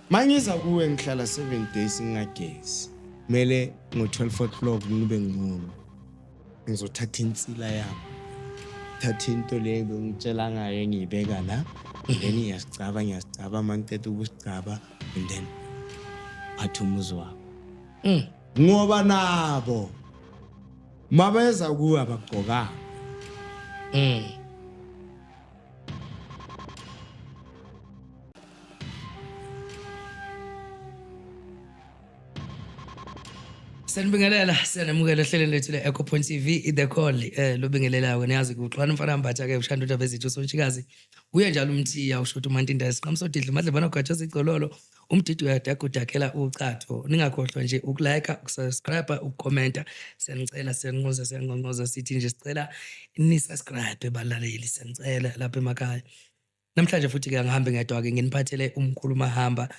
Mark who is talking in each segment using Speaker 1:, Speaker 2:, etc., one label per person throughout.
Speaker 1: Mangiza kuwe ngihlala 7 days ngingagesi. Mele ngo-12 o'clock ngibe ngimumo. Ngizothatha insila yami. Thatha into le ngitshela ngayo ngiyibeka la. Then ngiyasicaba mangiceda ukusicaba and then phatha umuzi wakho. Ngoba nabo mabeza kuwe abagqokanga.
Speaker 2: Sanibingelela siyanamukela ehlelweni lethu le Echo Point TV The Call lobingelelayo niyazi ukuxhwana mfana mbatha ke ushanda uNdaba ezithi sonshikazi uye njalo umthiya ushuthi uMantinda esiqamsodidla madle bana ugatshaza igcololo umdidi uyadaga udakela ucatho ningakhohlwa nje ukulike ukusubscribe ukucomment siyanicela siyanqonqoza sithi nje sicela ni subscribe balaleli siyanicela lapha emakhaya namhlanje futhi ke ngihambe ngedwa ke nginiphathele umkhulu mahamba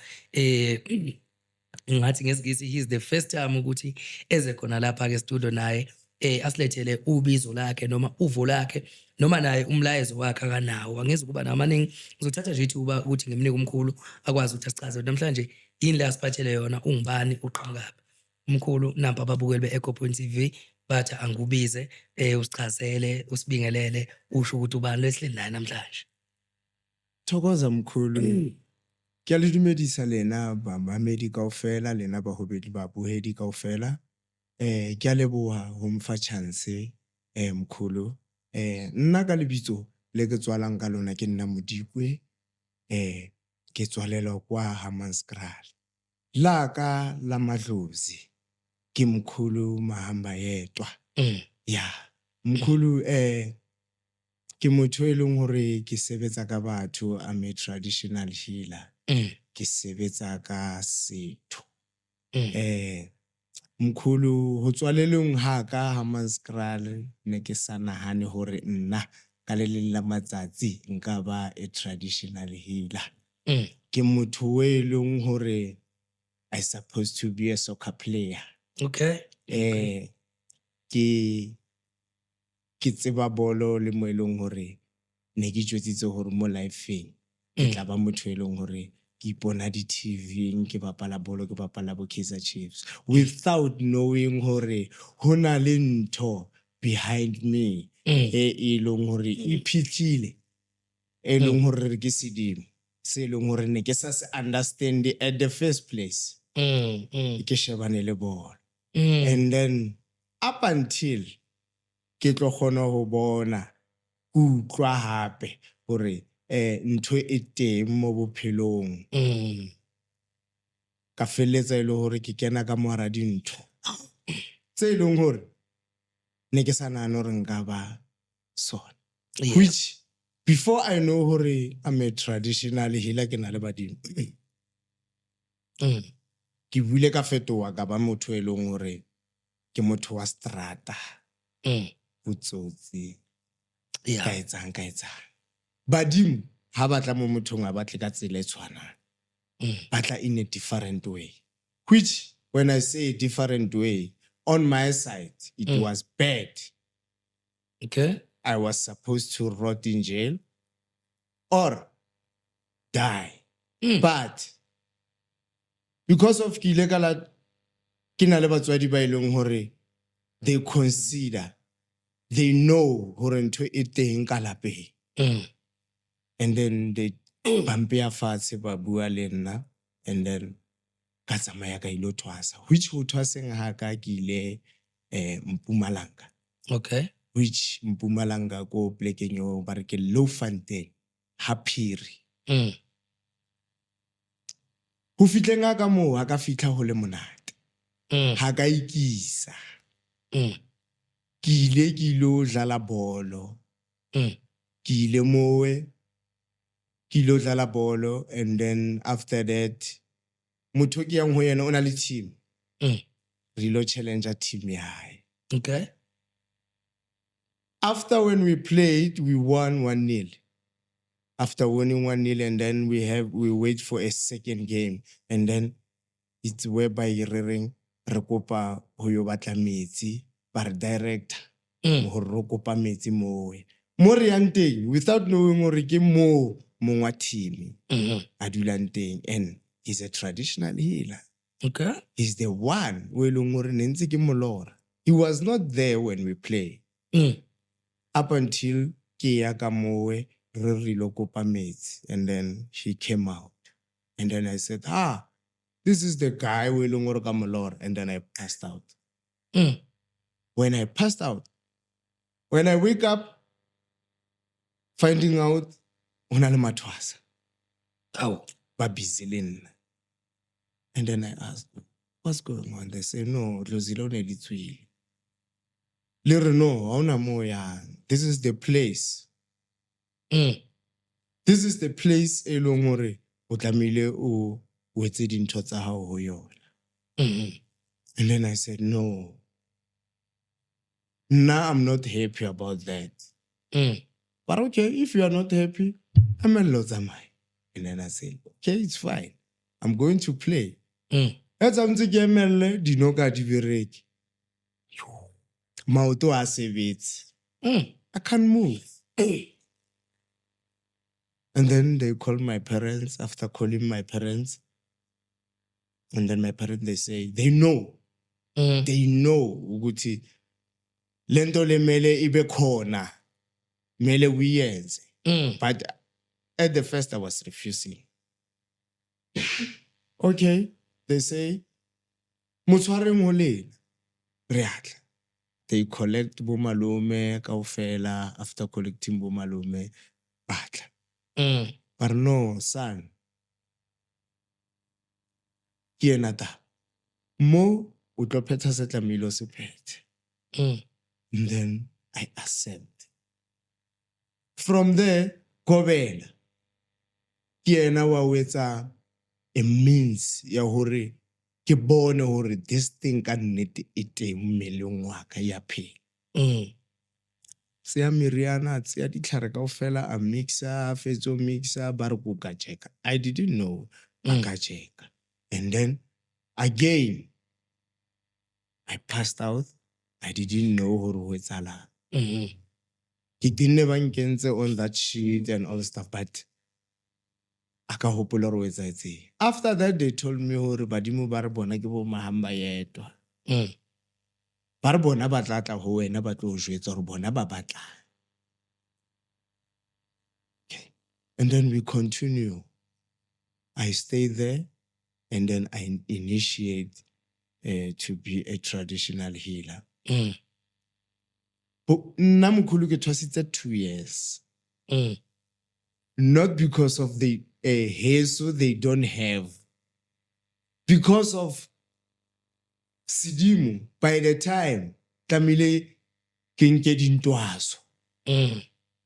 Speaker 2: ngathi ngesingisi he's the first time ukuthi eze khona lapha ke studio naye asilethele ubizo lakhe noma uvo lakhe noma naye umlayezo wakhe akanawo angeze kuba namaningi ngizothatha nje ithuba ukuthi ngimnike umkhulu akwazi ukuthi asichaze namhlanje yini la siphathele yona ungubani uqhamukapi umkhulu nampa ababukeli be-Echo Point TV bathi angubize usichazele usibingelele usho ukuthi ubani lesihleli naye namhlanje.
Speaker 1: Thokoza mkhulu. Ke a le dumedisa lena ba mamedi kaofela lena ba hobedi ba buhedi kaofela ke a leboha ho mfa chance mkhulu nna ka lebitso le ke tswalang ka lona ke nna Modikwe ke tswalela kwa Hammanskraal la ka la Madlozi ke mkhulu mahamba yetwa ya mkhulu ke motho e leng hore ke sebetsa ka batho I'm a traditional healer ke sebetsa ka setho mkhulu ho tswaleleng ha ka Hammanskraal ne ke sa nahane hore nna ka le leng la matsatsi nka ba a traditional healer ke motho e leng hore I supposed to be a soccer player.
Speaker 2: Okay.
Speaker 1: Ke tseba bolo le mo eleng hore ne ke tshwetsitse hore mo life-eng ke tla ba motho e leng hore ke ipona di TV ke bapala bolo ke bapala bo Kaizer Chiefs without knowing hore hona le ntho behind me e leng hore e phitlhile e leng hore ke sedimo se leng hore ne ke sa se understand at the first place ke shebane le bolo and then up until ke tlo khona ho bona utlwa hape hore ntho e teng mo bophelong ka feletsa ile hore ke kena ka mora dintho tse leng hore ne ke sa nahana hore nka ba sona which before I know hore I'm a traditional healer ke na le badimo ke bule ka fetowa ka ba motho e leng hore ke motho wa strata utsotsi ka etsang badimo ha batla mo mothong a batle ka tsela e tshwanang batla in a different way which when I say a different way on my side it was bad.
Speaker 2: Okay.
Speaker 1: I was supposed to rot in jail or die but because of ke ile ka la ke na le batswadi ba ileng hore they consider they know hore ntho e teng ka lapeng and then they bampea fatshe ba bua le nna and then ka tsamaya ka ilo thwasa which ho thwaseng ha ka ke ile Mpumalanga.
Speaker 2: Okay.
Speaker 1: Which Mpumalanga ko plekeng yo ba re ke Louwfontein Haphiri ho fitleng ka mo ha ka fitla ho le monate ha ka ikisa ke ile ke ilo dlala bolo ke ile moe ke ilo dlala bolo and then after that motho ke yang ho yena ona le team re ilo challenger team ya hae.
Speaker 2: Okay.
Speaker 1: After when we played we won 1-0. After winning 1-0 and then we wait for a second game and then it's whereby re kopa ho yo batla metsi ba re director ho re kopa metsi moe mo re yang teng without knowing hore ke mo mongwa team a dulang teng and he's a traditional healer.
Speaker 2: Okay.
Speaker 1: He's the one o e leng hore ne ntse ke molora. He was not there when we play. Up until ke ya ka mowe re rilo kopa metsi, and then he came out. And then I said, this is the guy o e leng hore ka molora, and then I passed out. When I passed out, when I wake up, finding out hona le mathwasa. Ba busy le nna. And then I asked, what's going on? They say, no, Lozilo ne di tswile. Le re no, ha ona mo yang. This is the place. This is the place e leng hore o tlamehile o etse dintho tsa hao ho yona. And then I said, no. Now I'm not happy about that. But okay, if you are not happy, I'm a lozamai. And then I said, okay, it's fine. I'm going to play. That's something dinoka di bereki. Maoto a sebetse. I can't move. And then they called my parents. After calling my parents, and then my parents, they say, they know. They know ukuthi lento le mele ibe khona. Mele uyenze. But at the first I was refusing. Okay, they say, Motshwareng ho lena. Re atla. They collect bo malome kaofela. After collecting bo malome, batla. But no, son. Ke ena ta. Mo o tlo phetha se tlamehile o se phethe. And then I accept. From there, kobela. Ke ena wa o etsa a means ya hore ke bone hore this thing ka nnete e teng mmeleng wa ka ya phela. Tseya meriana, tseya ditlhare kaofela, a mixa, fetso mixa, ba re ko ka check. I didn't know I ka check. And then again, I passed out. I didn't know hore ho etsahala. Ke didn't ba nkentse on that sheet and all stuff, but aka hopola hore ho etsahetseng. After that, they told me hore badimo ba re bona ke bo mahamba yetwa. Ba re bona ba tla tla ho wena ba tlo o jwetsa hore bona ba batla. Okay. And then we continue. I stay there, and then I initiate to be a traditional healer. Nna mokhulu ke thwasitse 2 years. Not because of the heso they don't have. Because of Sidimo, by the time tlamehile ke nke dintwaso.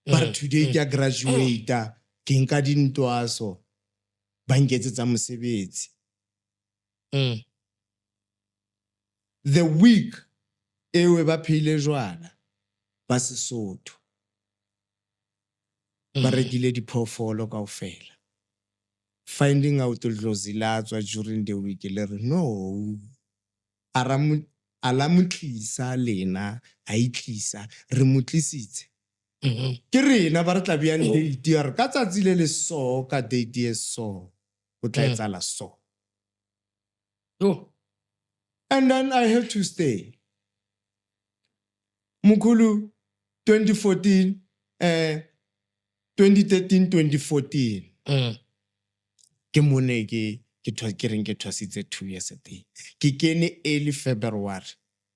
Speaker 1: But today ke graduate, ke nka dintwaso ba nketsetsa mosebetsi. The week ewe ba phile jwana ba Sesotho ba rekile diphoofolo kaofela. Finding out Lozilatswa during the week, no. Ala mutlisa lena, a itlisa, re mutlisitse. Ke rena ba re tla beang date ya re ka tsatsi le le so ka date e so o tla etsala so. And then I had to stay. Mukulu 2014, 2013, 2014. Ke mone ke reng ke thwasitse 2 years a day. Ke kene early February.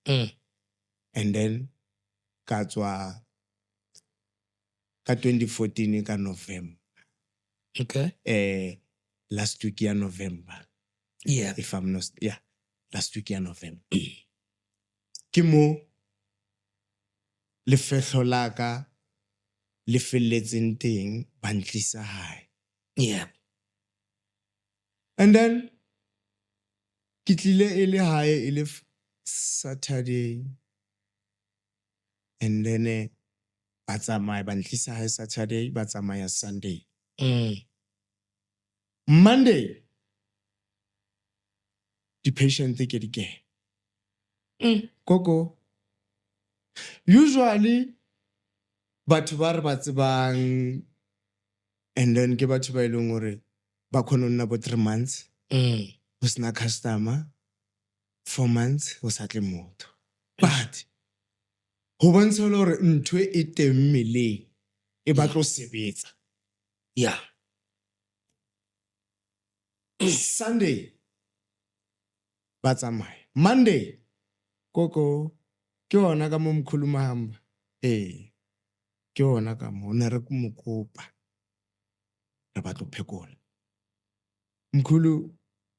Speaker 1: And then ka tswa ka 2014 ka November.
Speaker 2: Okay.
Speaker 1: Last week ya November.
Speaker 2: Yeah.
Speaker 1: If I'm not, last week ya November. Ke mo lefehlo la ka le felletseng teng ba ntlisa hae.
Speaker 2: Yeah.
Speaker 1: And then ke tlile e le hae e le Saturday. And then ba tsamaya ba ntlisa hae Saturday, ba tsamaya Sunday. Monday, the patient ke di ke. Koko. Usually, batho ba re ba tsebang, and then ke batho ba ileng hore ba khona nna bo 3 months, ho sena customer 4 months ho sa tle motho but ho bontsha le hore ntho e teng mmeleng e batla ho sebetsa.
Speaker 2: Yeah.
Speaker 1: Sunday ba tsamaya, Monday koko ke ona ka mo mkhulu Mahamba ke ona ka mo ne re mo kopa re batla ho phekola mkhulu.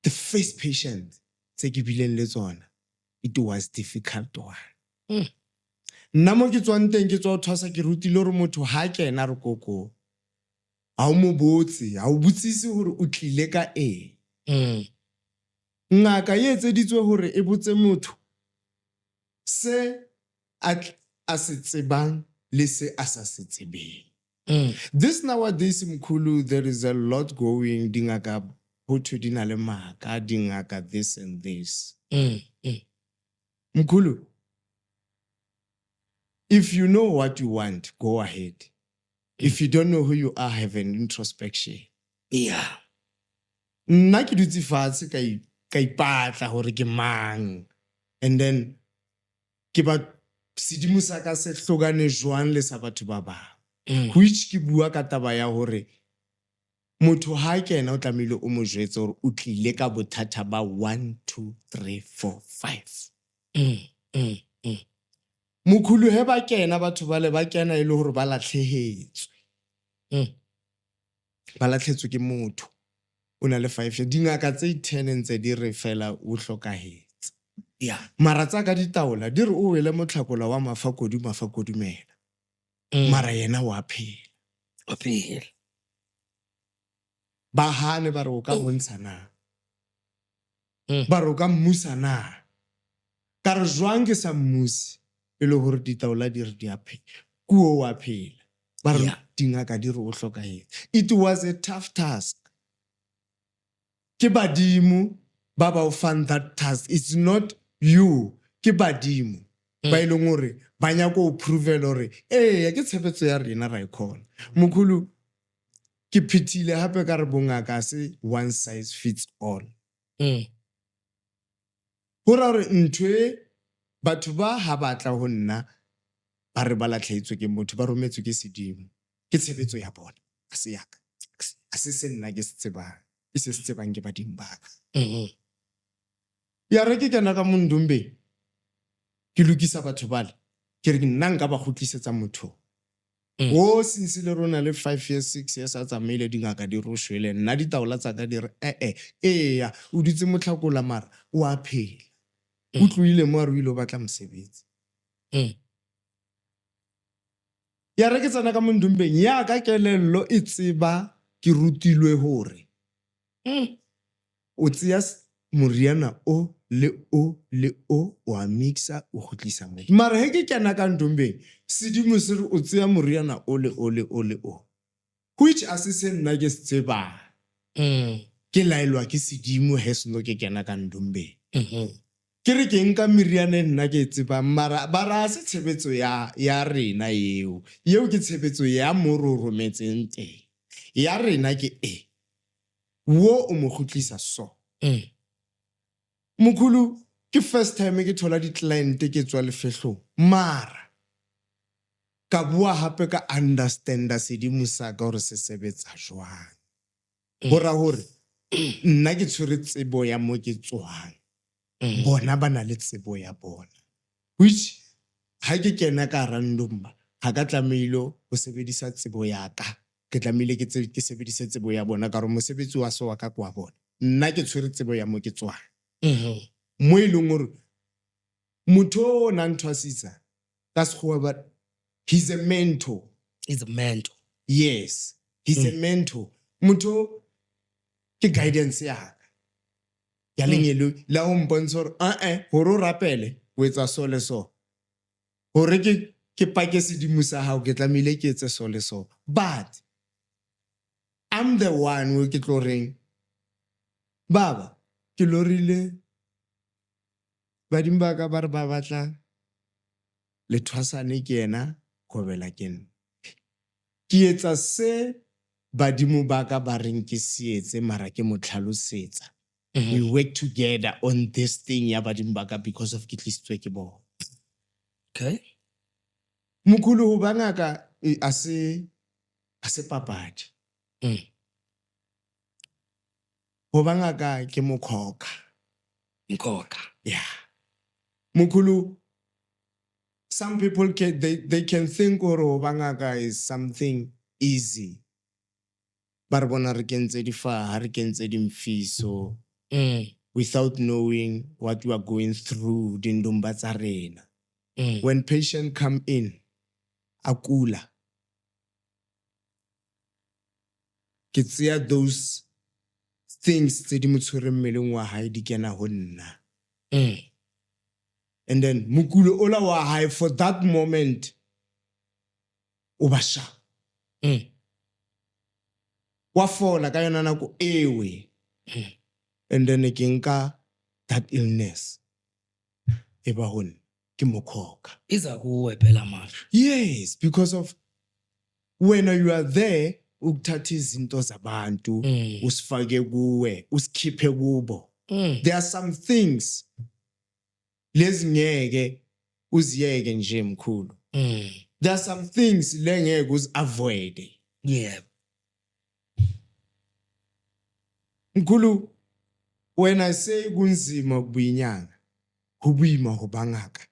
Speaker 1: The first patient tse ke bileng le tsona it was difficult one. Nna mo ke tswang teng ke tswa ho thwasa ke rutile hore motho ha kena re koko ha o mo botse ha o botsise hore o tlile ka ngaka e etseditswe hore e botse motho se a se tsebang le se a sa se tsebeng. This nowadays mkhulu there is a lot going, dingaka botho di na le maka, dingaka this and this. Mkhulu, if you know what you want, go ahead. If you don't know who you are, have an introspection.
Speaker 2: Yeah.
Speaker 1: Nna ke dutse fatshe ka ipatla hore ke mang, and then ke ba sedimo sa ka se hlokane jwang le sa batho ba bang. Which ke bua ka taba ya hore motho ha kena o tlamehile o mo jwetse hore o tlile ka bothata ba 1 2 3 4 5. Mokhulu he ba kena batho bale ba kena ile hore ba latlhehetswe. Ba latlhetswe ke motho o na le 5 dingaka tse 10 ntse di re fela o hlokahetse.
Speaker 2: Yeah.
Speaker 1: Mara tsa ka ditaola di re o wele motlhakola wa mafakodumela. Mara yena wa phela. Ba hane ba re o ka bontsha na, ba re o ka mmusa na, ka re jwang ke sa mmusi e le hore ditaola di re di a phela, kuo wa phela, ba re dingaka di re o hlokahetse. It was a tough task. Ke badimo ba ba o fan that task, it's not you, ke badimo ba ileng hore ba nyaka o prove hore ke tshebetso ya rena ra ikhona. Mokhulu ke phithile hape ka re bongaka se one size fits all. Hora re ntwe batho ba ha batla ho nna ba re ba latlhetswe ke motho ba rometswe ke sedimo, ke tshebetso ya bona a se yaka, a se se nna ke se tsebang, e se se tsebang ke badimo ba ka. Ya re ke kena ka Mondumbe ke lokisa batho bale ke re nna nka ba khutlisetsa motho o since le rona le 5 years 6 years a tsamaile dingaka di roshwele nna ditaola tsa ka di re ya o ditse motlhakola mara o a phela o tloile mo a re ile batla mosebetsi. Ya re ke tsena ka Mondumbeng ya ka kelello e tseba ke rutilwe hore o tseya moriana o le o wa mixa o khutlisa mo. Mara he ke kena ka Ndumbeng sedimo se re o tseya moriana o le o which asise nna ke se tseba ke laelwa ke sedimo he seno ke kena ka Ndumbeng. Ke re ke nka meriana nna ke tseba mara ba ra se tshebetso ya rena eo ke tshebetso ya mororometseng teng ya rena ke wo o mo khutlisa so. Mokhulu ke first time ke thola di client ke tswa lefehlong mara ka bua hape ka understand sedimo sa ka hore se sebetsa jwang. Hora hore nna ke tshwere tsebo ya mo ke tswang, bona ba na le tsebo ya bona, which ha ke kena ka random ha ka tlamehile ho sebedisa tsebo ya ka, ke tlamehile ke sebedise tsebo ya bona ka re mosebetsi wa so wa ka kwa bona. Nna ke tshwere tsebo ya mo ke tswang. Mo ileng hore motho o na nthwasitsa ka sekgowa but he's a mentor. Yes, he's a mentor. Motho ke guidance ya ka ya lenyelo la o mpontsha hore hore o rapele o etsa so le so, hore ke pake sedimo sa hao ke tlamehile ke etse so le so, but I'm the one who ke tlo reng baba ke lorile badimo ba ka ba re ba batla lethwasane ke yena kobela ke nna ke etsa se badimo ba ka ba reng ke se etse mara ke mo tlhalosetsa We work together on this thing ya badimo ba ka because of ke tlisitswe ke bona.
Speaker 2: Okay.
Speaker 1: Mkhulu ho ba ngaka ase papadi. Ho ba ngaka ke mokhoka.
Speaker 2: Nkoka.
Speaker 1: Yeah. Mkhulu, some people they can think ho ba ngaka is something easy. Ba re bona re kentse difaha, re kentse dimfiso. Without knowing what we are going through, dindumba tsa rena. When patient come in, akula. Ke tseya those things tse di mo tshwereng mmeleng wa hae di kena ho nna. And then mokulu ola wa hae for that moment o ba sharp. Wa fola ka yona nako ewe. And then ke nka that illness eba hona ke mokhoka.
Speaker 2: Iza kuwe phela manje.
Speaker 1: Yes, because of when you are there ukuthatha izinto zabantu usifake kuwe usikhiphe kubo. There are some things lezi ngeke uziyeke nje mkhulu. There are some things lengeke uzi-avoid.
Speaker 2: Yeah.
Speaker 1: Mkhulu, when I say kunzima kubuyinyanga, hubuyima ho bangaka.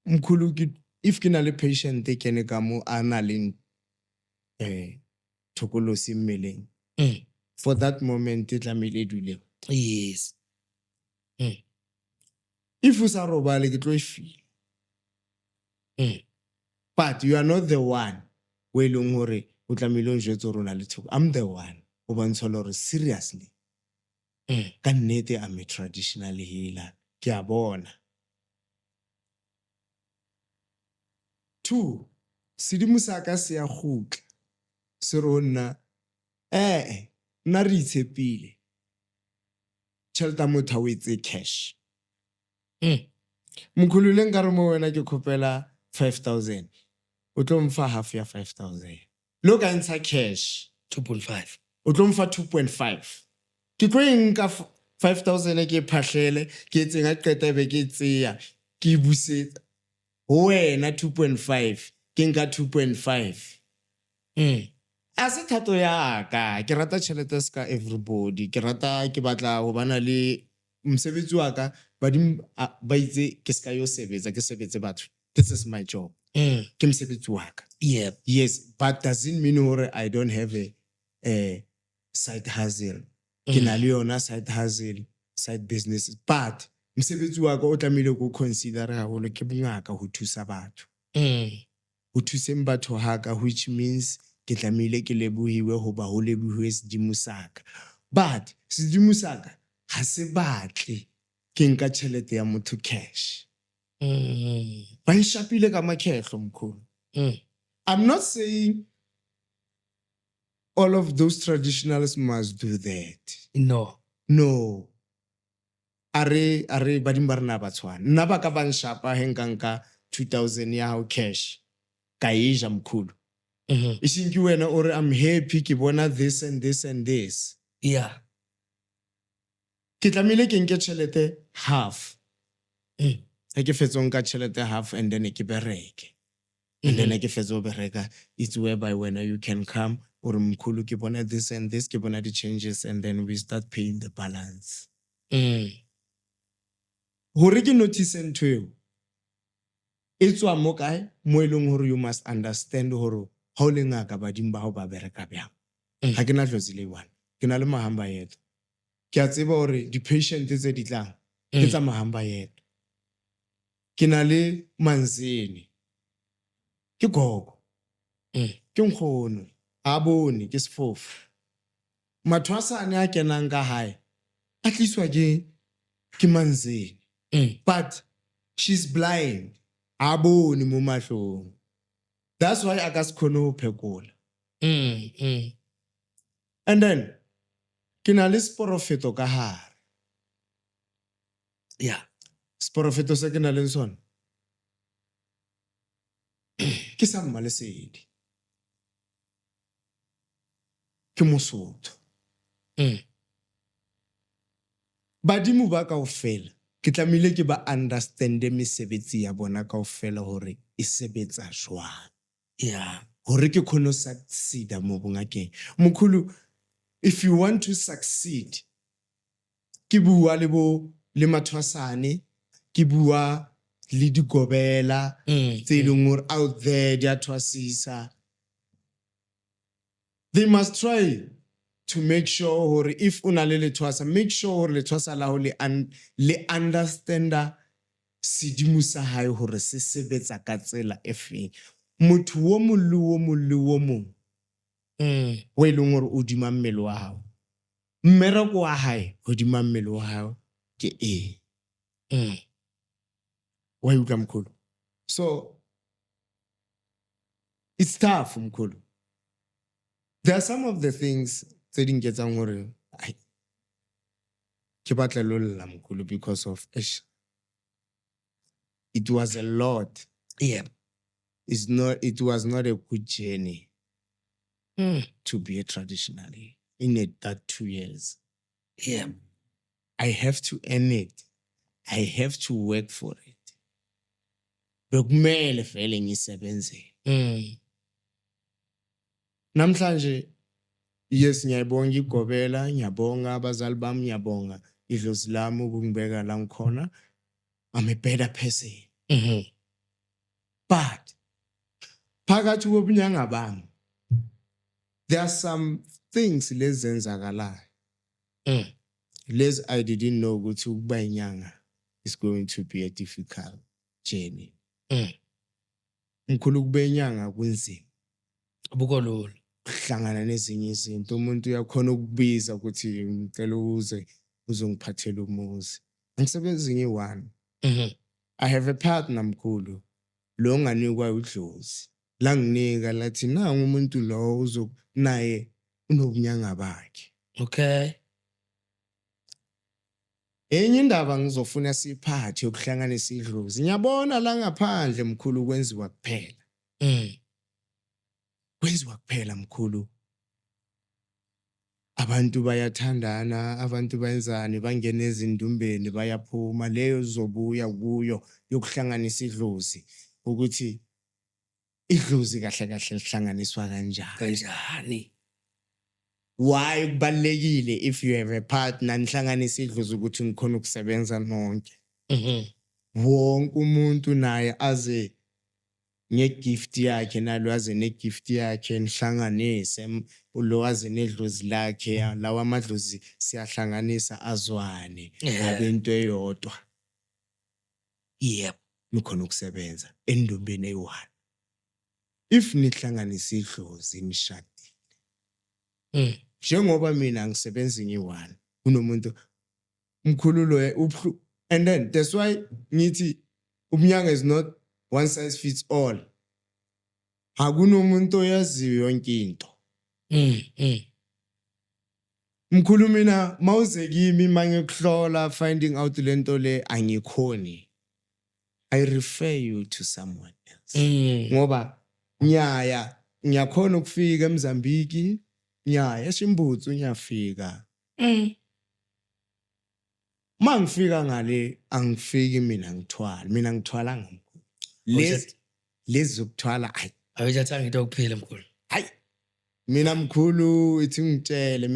Speaker 1: Mkhulu, if ke na le patient e kene ka mo a na le thokolosi mmeleng. For that moment e tlamehile dule.
Speaker 2: Yes.
Speaker 1: If o sa robale ke tlo e feel. But you are not the one we leng hore o tlamehile o njwetse hore o na le thoko. I'm the one. O bontsha hore seriously. Ka nnete I'm a traditional healer. Ke a bona. 2, sedimo sa ka se ya khutla. Se rona nna re itshepile. Tšhelete motho o etse cash. Mkhulu le nkare mo wena ke khopela 5,000. O tlo mfa half ya 5,000. Lo ka ntsha cash
Speaker 2: 2.5.
Speaker 1: o tlo mfa 2.5. Ke tlo nka 5,000 ke phahlele ke etse nga qeta be ke tseya ke busetsa ho wena 2.5 ke nka 2.5. Ase thato ya ka ke rata tšhelete ska everybody ke rata ke batla ho bana le mosebetsi wa ka badimo ba itse ke ska yo sebetsa ke sebetse batho. This is my job. Ke mosebetsi wa ka.
Speaker 2: Yeah.
Speaker 1: Yes, but doesn't mean hore I don't have a side hustle. Ke na le yona side hustle, side business, but mosebetsi wa ka o tlamehile go consider haholo ke bongaka ho thusa batho. Ho thuseng batho haka, which means ke tlamehile ke lebohiwe ho ba ho lebohiwe sedimo sa ka. But sedimo sa ka ha se batle ke nka tšhelete ya motho cash. Ba nshapile ka makhetlo mkhulu. I'm not saying all of those traditionalists must do that.
Speaker 2: No.
Speaker 1: No. Are badimo ba rena ba tshwana. Nna ba ka ba nshapa he nka 2,000 ya hao cash. Ka eja mkhulu. Iseng ke wena ore I'm happy ke bona this and this and this.
Speaker 2: Yeah.
Speaker 1: Ke tlamehile ke nke tšhelete half. Ke fetsa nka tšhelete half and then ke bereke. And then ke fetsa o bereka, it's whereby when you can come or mkhulu ke bona this and this, ke bona the changes, and then we start paying the balance. Hore ke notice ntho eo e tswa mo kae mo e leng hore you must understand hore ha o le ngaka badimo ba hao ba bereka bjang. Ha ke na tlotsi le one, ke na le mahamba yetlo. Ke a tseba hore di-patient tse di tlang ke tsa mahamba yetlo. Ke na le Manzini, ke gogo, ke nkgono, a bone ke sefofu. Mathwasane a kenang ka hae a tliswa ke Manzini. But she's blind. A bone mo mahlong. That's why I ka se khone ho phekola. And then ke na le sporofeto ka hare.
Speaker 2: Yeah.
Speaker 1: Sporofeto se ke na le sona ke sa Mmalesedi, ke Mosotho. badimo ba kaofela ke tlamehile ke ba understande mesebetsi ya bona kaofela hore e sebetsa jwang
Speaker 2: Yeah.
Speaker 1: hore ke kgone ho succeeda mo bongakeng. Mokhulu, if you want to succeed, ke bua le mathwasane, ke bua le digobela tse leng hore out there di a thwasisa. They must try to make sure hore if una le lethwasa, make sure hore lethwasa la ho le understanda sedimo sa hae hore se sebetsa ka tsela e feng. Motho wo mong le wo mong o e leng hore o dima mmele wa hao, mmereko wa hae hodima mmele wa hao ke wa utlwa mkhulu? So it's tough mkhulu. There are some of the things tse di nketsang hore ke batla lo lla mkhulu because of it was a lot.
Speaker 2: Yeah.
Speaker 1: It was not a good journey to be a traditionally in that 2 years.
Speaker 2: Yeah.
Speaker 1: I have to earn it. I have to work for it. Bekumele vele ngisebenze. Namhlanje yes ngiyabonga igobela, ngiyabonga abazali bami, ngiyabonga idlozi lami ukungibeka la ngikhona. I'm a better person. But phakathi kobunyanga bami there are some things lezenzakalayo. Lezi I didn't know ukuthi ukuba inyanga is going to be a difficult journey. Mkhulu, ukuba inyanga kunzima.
Speaker 2: Abukolula.
Speaker 1: Kuhlangana nezinye izinto, umuntu uyakhona ukubiza ukuthi ngicela uze uzongiphathela umuzi. Angisebenzi ngi-1. I have a partner mkhulu lo nganikwa udlozi. La nginika lathi nangu umuntu lo naye unobunyanga bakhe.
Speaker 2: Okay.
Speaker 1: Enye indaba ngizofuna siphathe yokuhlanganisa idlozi. Ngiyabona la ngaphandle mkhulu kwenziwa kuphela. Kwenziwa kuphela mkhulu. Abantu bayathandana, abantu bayenzani, bangena ezindumbeni, bayaphuma, leyo zobuya kuyo yokuhlanganisa idlozi ukuthi idlozi kahle kahle lihlanganiswa
Speaker 2: Kanjani?
Speaker 1: Why kubalekile if you have a partner nihlanganisa idlozi ukuthi ngikhona ukusebenza nonke. Wonke umuntu naye aze ngegift yakhe nalo aze negift yakhe nihlanganise lo aze nedlozi lakhe lawa amadlozi siyahlanganisa azwane abe into eyodwa.
Speaker 2: Yep.
Speaker 1: Nikhona ukusebenza endumbeni eyi-1. If nihlanganisa idlozi nishadile. Njengoba mina ngisebenza ngi-1 kunomuntu mkhululo and then that's why ngithi ubunyanga is not one size fits all. Akunomuntu oyaziyo yonke into. Mkhulu mina mawuze kimi mangekuhlola finding out lento le angikhoni. I refer you to someone else. Ngoba ngiyakhona ukufika eMozambique, ngiyaya eShimbuthu ngiyafika. Mangifika ngale angifiki mina ngithwala. Mina ngithwala ngomkhulu. Lezi zokuthwala
Speaker 2: Awujathanga into okuphila mkhulu.
Speaker 1: Mina mkhulu ithi ngitshele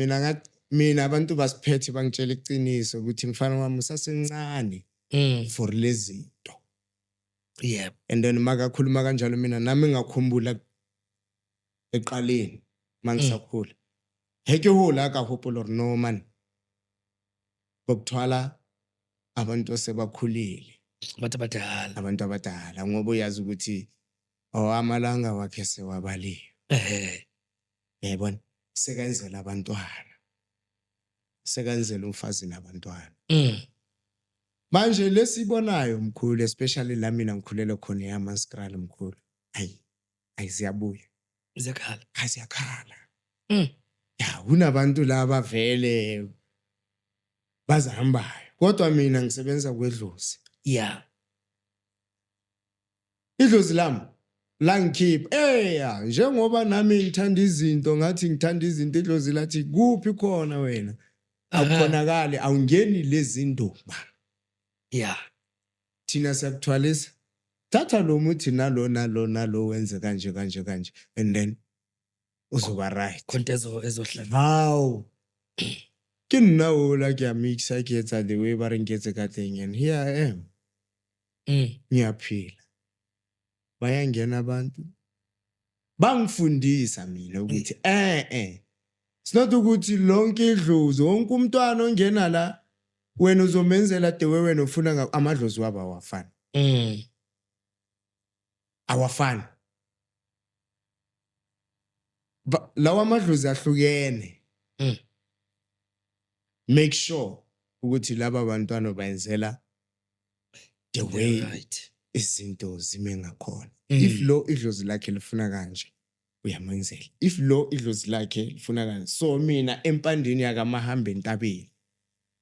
Speaker 1: mina abantu basiphethe bangitshela iqiniso ukuthi mfana wami usasencane for lezi zinto.
Speaker 2: Yep.
Speaker 1: And then makakhuluma kanjalo mina nami ngakhumbula eqaleni mangisakhula. Heke hola ka hopolo no man. Bokuthwala abantu asebakhulile. Abantu abadala ngoba uyazi ukuthi amalanga wakhe sewabaliwe. Yabona sekenzela abantwana. Sekenzela umfazi nabantwana. Manje lesibonayo mkhulu especially la mina ngikhulela khona eMaskral mkhulu. Ayiziyabuya. Ziyakhala. Ya unabantu laba vele bazahambayo. Kodwa mina ngisebenza kwedlozi.
Speaker 2: Yeah.
Speaker 1: Idlozi lami la ngikhipha njengoba nami ngithanda izinto ngathi ngithanda izinto idlozi lathi kuphi khona wena awukhonakali awungeni lezi ndumba
Speaker 2: Yeah.
Speaker 1: thina siyakuthwalisa thatha lo muthi nalo wenze kanje and then uzoba right
Speaker 2: Khonto ezohlala.
Speaker 1: how ke nna o la ke a mixa ke etsa the way ba re nketse ka teng and here I am ngiyaphila bayangena abantu bangifundisa mina ukuthi it's not ukuthi lonke idlozi wonke umntwana ongena la wena uzomenzela the way wena ufuna amadlozi wabo awafani awafani lawa amadlozi ahlukene make sure ukuthi laba bantwana bayenzela the way
Speaker 2: Right.
Speaker 1: izinto zime ngakhona if lo idlozi lakhe lifuna kanje uyamenzela if lo idlozi lakhe lifuna kanje so mina empandeni yakamahamba entabeni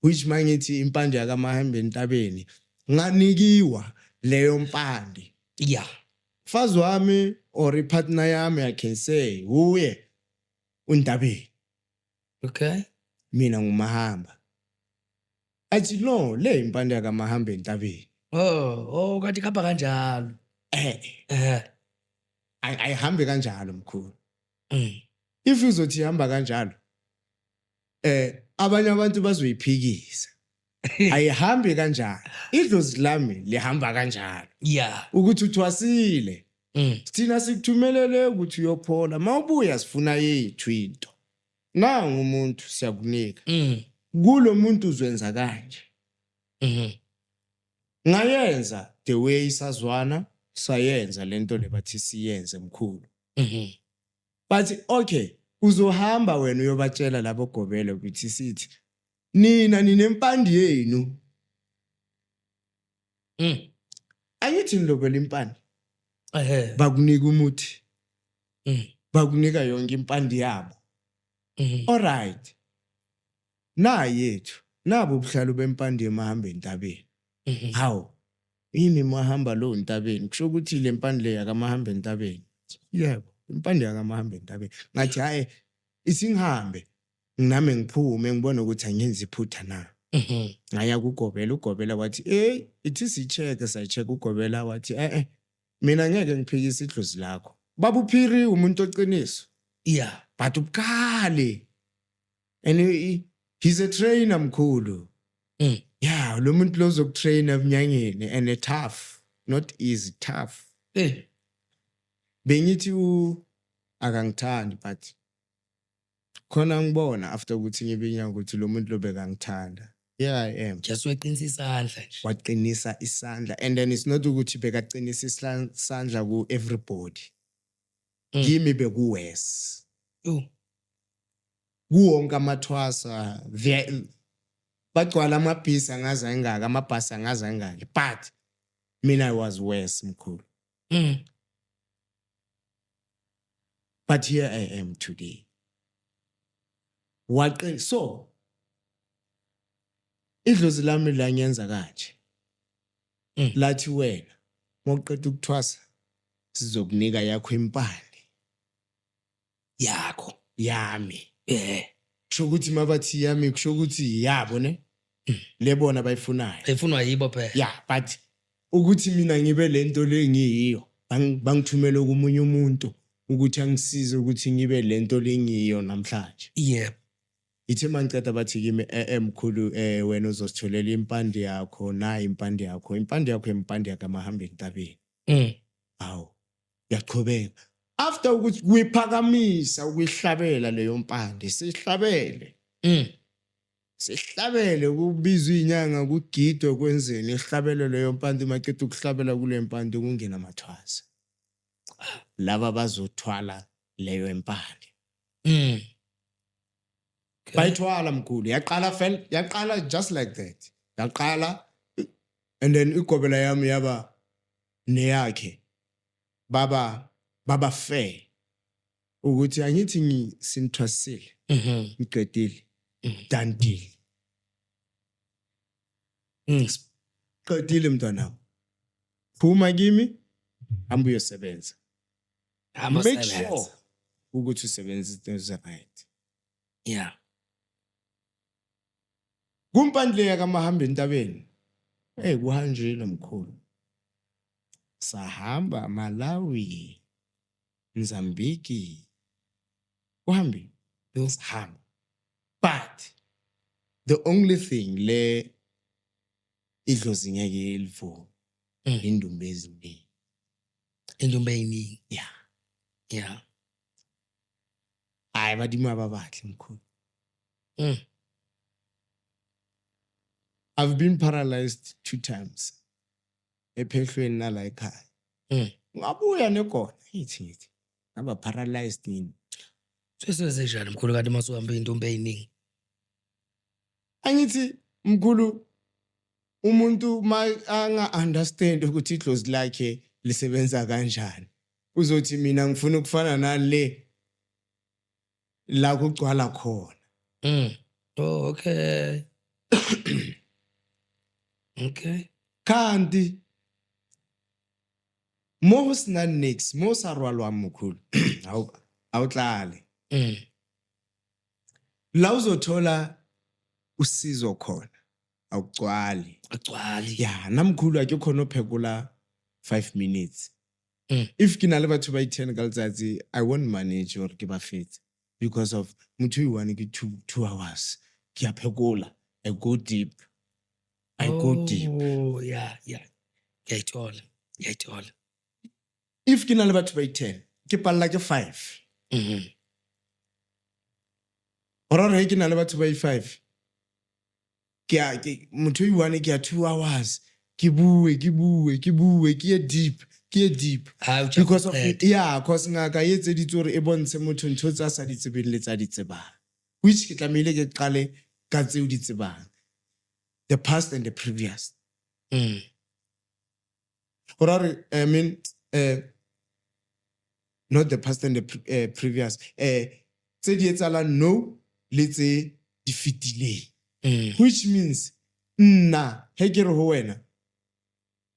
Speaker 1: which mangithi impande yakamahamba entabeni nganikiwa leyo mpande
Speaker 2: Yeah.
Speaker 1: mfazi wami or partner yami I can say uye untabeni
Speaker 2: Okay.
Speaker 1: mina ngumahamba athi no le impande yakamahamba entabeni
Speaker 2: Kathi khapha kanjalo.
Speaker 1: ayihambe kanjalo mkhulu if uzothi ihamba kanjalo abanye abantu bazoyiphikisa ayihambi kanjalo idlozi lami lihamba kanjalo
Speaker 2: Yeah.
Speaker 1: ukuthi uthwasile sithina sikuthumelele ukuthi uyophola mawubuya sifuna yethu into nanga umuntu siyakunika kulo muntu uzwenza kanje ngayenza the way isazwana sayenza lento lebathi siyenze mkhulu but okay uzohamba wena uyobatshela labo gobele ukuthi sithi nina ninempandi yenu ayithi nilobela impandi bakunika umuthi bakunika yonke impandi yabo alright na yethu nabo ubuhlalo bempandi emahamba entabeni hawo yini mahamba lo entabeni kusho ukuthi le mpandi le yakamahamba entabeni yebo impandi yakamahamba entabeni ngathi hayi isingihambe nami ngiphume ngibona ukuthi angenzi iphutha na ngaya kugobela ugobela wathi ithi sicheke sayicheka ugobela wathi mina ngeke ngiphikise idlozi lakho babuphiri umuntu oqiniso
Speaker 2: Yeah.
Speaker 1: but ubukhali and he's a trainer mkhulu yeah lo muntu lo zokutraina ebunyangeni and tough not easy tough bengithi akangithandi but khona ngibona after ukuthi ngibinya ukuthi lo muntu lo bekangithanda yeah I am
Speaker 2: Just weqinisa isandla nje.
Speaker 1: waqinisa isandla and then it's not ukuthi bekaqinisa isandla ku everybody kimi bekuwes kuwonke amathwasa bagcwala amabhisi angaza engaka amabhasi angaza engaka but mina I was worse mkhulu but here I am today so idlozi lami la ngenza kanje lathi wena moqeda ukuthwasa sizokunika yakho impande
Speaker 2: Yakho.
Speaker 1: yami kusho ukuthi mabathi yami kusho ukuthi yabo ne lebona bayifunayo
Speaker 2: Efunwa yibo phela.
Speaker 1: yeah but ukuthi mina ngibe lento lengiyiyo bangithumela kumunye umuntu ukuthi angisize ukuthi ngibe lento lengiyiyo namhlanje
Speaker 2: Yeah.
Speaker 1: ithe mangiceda bathi kimi mkhulu wena uzositholela impande yakho na impande yakho impande yakamahamba entabeni awu yaqhubeka after ukuthi kuyiphakamisa ukuyihlabela leyo mpande sihlabele sihlabele kubizwa inyanga kugidwe kwenzeni ihlabele leyo mpande maqeda ukuhlabela kule mpande kungena amathwasa laba bazothwala leyo mpande bayithwala mkhulu yaqala just like that yaqala and then igobela yami yaba neyakhe baba fair ukuthi angithi ngisinthwasile ngiqedile done deal qedile mntwana phuma kimi hamba uyosebenza make sure ukuthi usebenza izinto right
Speaker 2: Yeah.
Speaker 1: kumpandle kamahamba entabeni kuhanjile mkhulu sahamba Malawi Mozambique uhambi sahamba but the only thing le idlozi ngeke ilvo indumbe eziningi yeah hayi badimo ababahle mkhulu I've been paralyzed 2 times ephehlweni nala ekhaya ngabuya nekona ithi ngaba paralyzed nini
Speaker 2: seseze njani mkhulu kanti masuhamba intombi eziningi
Speaker 1: angithi mkhulu umuntu anga understand ukuthi idlozi lakhe lisebenza kanjani uzothi mina ngifuna ukufana nale la kugcwala khona
Speaker 2: oh okay okay
Speaker 1: kanti mo sina nix mo sarwalwa mkhulu awutlale la uzothola usizo khona awugcwali yeah namkhulu ake khona ophekula 5 minutes if kinale batho ba 10 ka letsatsi I won't manage or ke ba fetse because of motho you want ke 2 hours ke a phekula I go deep
Speaker 2: oh yeah ngiyayithola
Speaker 1: if kinale batho ba 10 ke palla ke 5 orare ke na le batho ba 5 ke motho you want ke 2 hours ke bue ke deep because of yeah cause ngaka yetse ditsore e bontshe motho ntho tsa sa di tsebeng le tsa di tsebang which ke tlamile ke qale ka tseo di tsebang the past and the previous orare I mean not the past and the previous tse di etsala no le tse di fitileng which means nna he ke re ho wena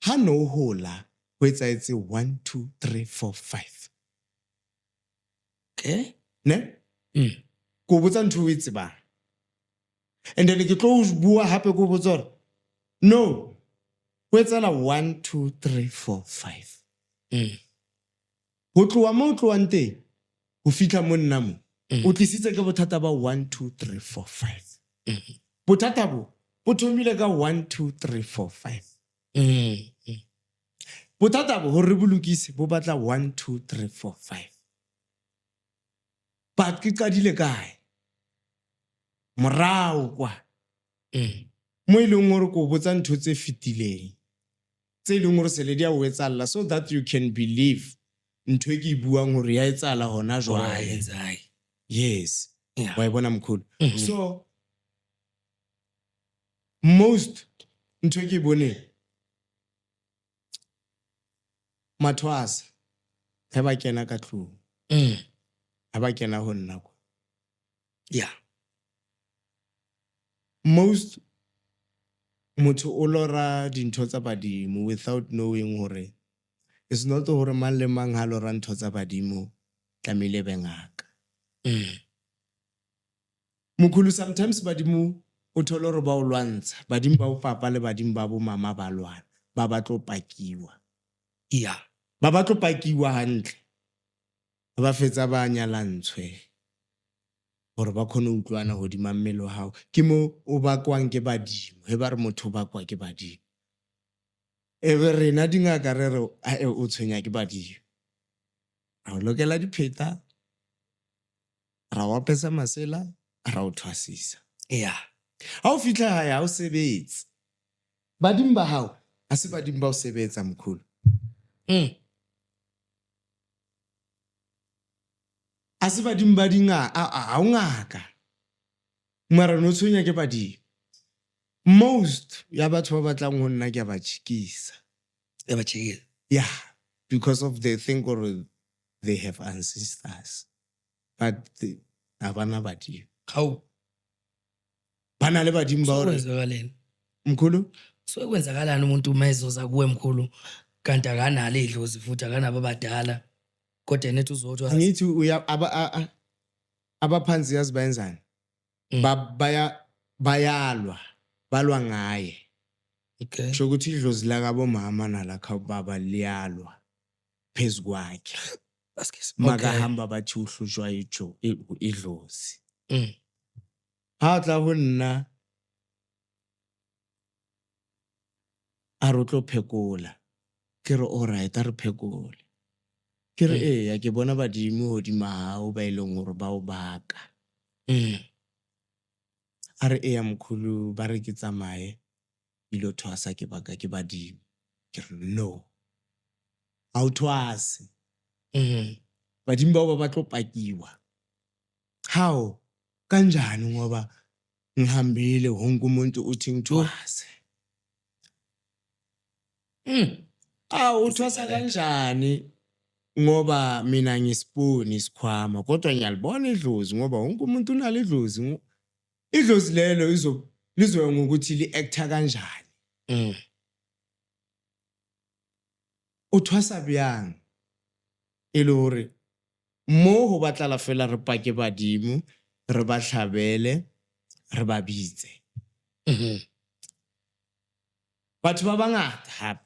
Speaker 1: ha no hola ho etsaetse 1 2 3 4 5
Speaker 2: okay
Speaker 1: ne ko botsa ntho o itse ba and then ke tlo bua hape ko botsa no ho etsala 1 2 3 4 5 ho tloa mo tloa nteng ho fitla mo nna mo o tlisitse ke bothata ba 1 2 3 4 5 bothata bo thomile ka 1 2 3 4 5 bothata bo re bolukise bo batla 1 2 3 4 5 but ke qadile kae morao kwa mo ileng gore go botsa ntho tse fitileng tse ileng gore se le dia o etsalla so that you can believe ntho e ke buang gore ya etsala hona jwale yes wa ibona mkhulu so most ntho e ke bone mathwasa ha ba kena ka tlung ha ba kena ho nna kwa
Speaker 2: yeah
Speaker 1: most motho o lora dintho tsa badimo without knowing hore it's not hore mang le mang ha lora ntho tsa badimo tlamile bengaka mkhulu sometimes badimo o thola hore ba o lwantsha badimo ba o papa le badimo ba bo mama ba lwana ba batlo pakiwa
Speaker 2: yeah
Speaker 1: ba batlo pakiwa hantle ba fetsa ba nyalantshwe hore ba khone utlwana hodima mmele wa hao ke mo o bakwang ke badimo he ba re motho ba kwa ke badimo ebe rena dingaka re re o tshwenya ke badimo a o lokela dipheta ra wa pesa masela ra o thwasisa
Speaker 2: yeah
Speaker 1: ha o fitla hae ha o sebetse badimo ba hao ha se badimo ba o sebetsa mkhulu a se badimo ba dinga a o ngaka mara no tshwenya ke badimo most ya batho ba batlang ho nna ke ba tshikisa yeah because of the thing or they have ancestors but abana badimo
Speaker 2: how
Speaker 1: bana le badimo ba hore mkhulu
Speaker 2: so kwenzakalani umuntu umezoza kuwe mkhulu kanti akanalo idlozi futhi akanabo abadala kodwa nethi uzothi
Speaker 1: ngithi uya abaphansi yazibenzana bayalwa balwa ngaye.
Speaker 2: Okay.
Speaker 1: Kusho ukuthi idlozi lakabomama nalakha ubaba liyalwa phezu kwakhe. Makahamba bathi uhlutshwa idlozi. Ha tla ho nna a re tlo phekola ke re alright a re phekole ke re eya ke bona badimo hodima hao ba ileng hore ba o baka a re eya mkhulu ba re ke tsamaye ilo thwasa ke baka ke badimo ke re no a o thwase badimo ba ba tlo pakiwa how kanjani ngoba ngihambile wonke umuntu uthi ngithwase uthwasa kanjani ngoba mina ngisipuni isikhwama kodwa ngiyalibona idlozi ngoba wonke umuntu unalo idlozi idlozi lelo lizoya ngokuthi li-acta kanjani uthwasa byang ele hore mo ho batla fela re pake badimo re ba tlhabele re ba bitse batho ba bangata hape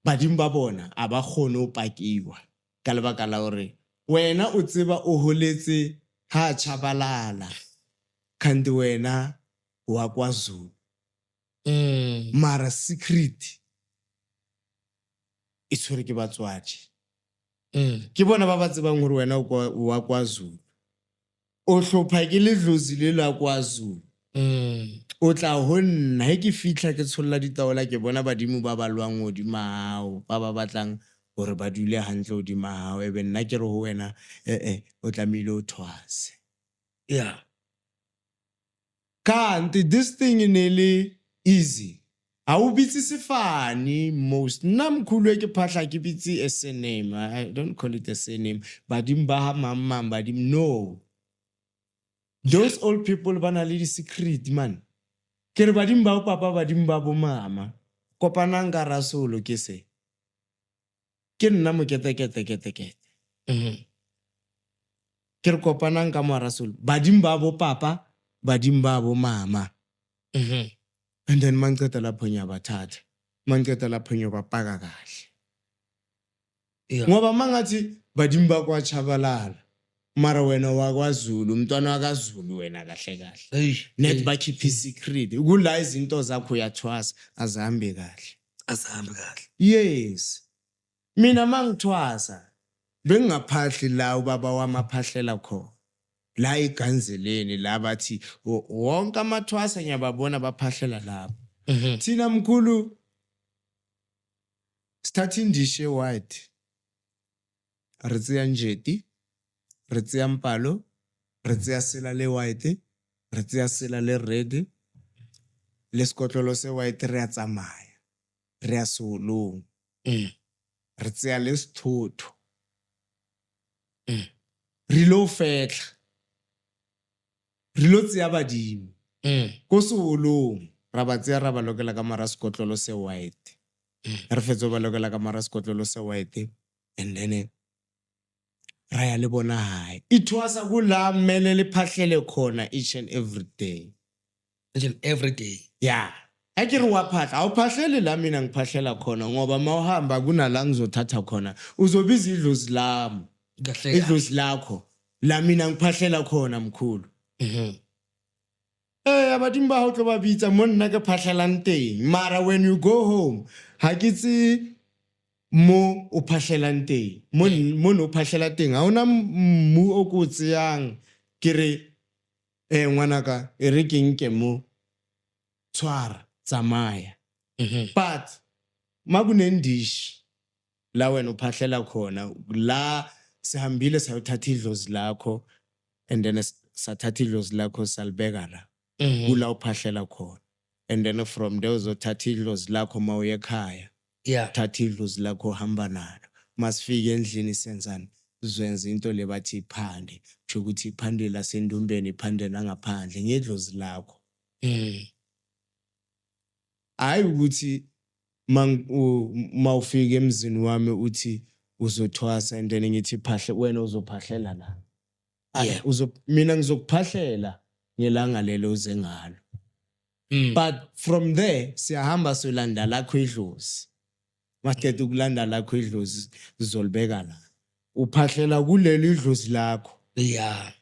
Speaker 1: badimo ba bona a ba kgone ho pakiwa ka lebaka la hore wena o tseba o holetse ha chabalala kanti wena wa KwaZulu mara secret e tshwere ke batswadi ke bona ba ba tsebang hore wena wa KwaZulu o hlopha ke ledlozi le la KwaZulu o tla ho nna he ke fihla ke tsholla ditaola ke bona badimo ba balwang hodima hao ba ba batlang hore ba dule hantle hodima hao ebe nna ke re ho wena o tlamehile o thwase kanti this thing inele easy ha o bitse sefane most nna mkhulu ke phahla ke bitse a surname I don't call it a surname badimo ba ha mamang badimo no those old people ba na le di secret man ke re badimo ba papa badimo ba bo mama kopanang ka rasolo ke se ke nna moketekete ke re kopanang ka mo rasolo badimo ba bo papa badimo ba bo mama and then mangceta lapho nya bathatha mangceta lapho nya bapaka kahle ngoba mangathi badimo ba kwachabalala mara wena wa KwaZulu umntwana wakaZulu wena kahle kahle net bakhipha secret kula izinto zakho uyathwasa azihambe kahle yes mina mangithwasa bengingaphahli la ubaba wamaphahlela khona la iganzeleni la bathi wonke amathwasa ngiyababona baphahlela lapho thina mkhulu start indishe white re tseya njeti re tseya mpalo re tseya sela le white re tseya sela le red le skotlolo se white re a tsamaya re a solong re tseya le sithotho re lo fetla re lo tseya badimo ko solong ra ba tseya ra ba lokela ka mara skotlolo se white re fetso ba lokela ka mara skotlolo se white and then ra ya le bona hae ithwasa kula mmele le phahlele khona each and every day yeah akere wa phahla awuphahlele la mina ngiphahlela khona ngoba mawuhamba kunala ngizothatha khona uzobiza idlozi lami idlozi lakho la mina ngiphahlela khona mkhulu abadimo ba ho tlo ba bitsa mo nna ke phahlelang teng mara when you go home ha ke tse mo o phahlelang teng mo no phahlela teng ha ona mmu o ko tseyang ke re ngwanaka e re ke nke mo tshwara tsamaya but makunendishi la wena uphahlela khona la sihambile sayothatha idlozi lakho and then sathatha idlozi lakho salibeka la kula uphahlela khona and then from there uzothatha idlozi lakho mawuye ekhaya thatha idlozi lakho hamba nalo masifike endlini senzani uzwenza into le bathi iphande kusho ukuthi iphande lasendumbeni iphande nangaphandle ngedlozi lakho hayi ukuthi mawufika emzini wami uthi uzothwasa and then ngithi phahle wena uzophahlela la mina ngizokuphahlela ngelanga lelo uze ngalo But from there siyahamba solanda lakho idlozi. Masiqeda ukulanda lakho idlozi zolibeka la. Uphahlela kuleli idlozi lakho.
Speaker 2: Yeah.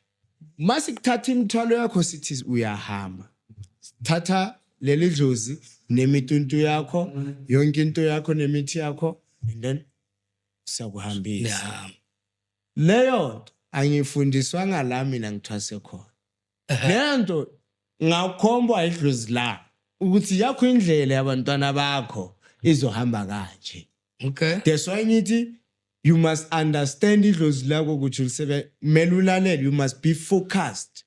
Speaker 1: Masikuthatha imithwalo yakho sithi uyahamba. Thatha leli dlozi nemituntu yakho, yonke into yakho nemithi yakho and then siyakuhambisa.
Speaker 2: Yeah.
Speaker 1: Leyo nto angifundiswanga la mina ngithwase khona. Lento ngakhombwa idlozi la ukuthi yakho indlela yabantwana bakho izohamba kanje.
Speaker 2: Okay.
Speaker 1: That's why ngithi you must understand idlozi lakho ukuthi ulisebe melulalela, you must be focused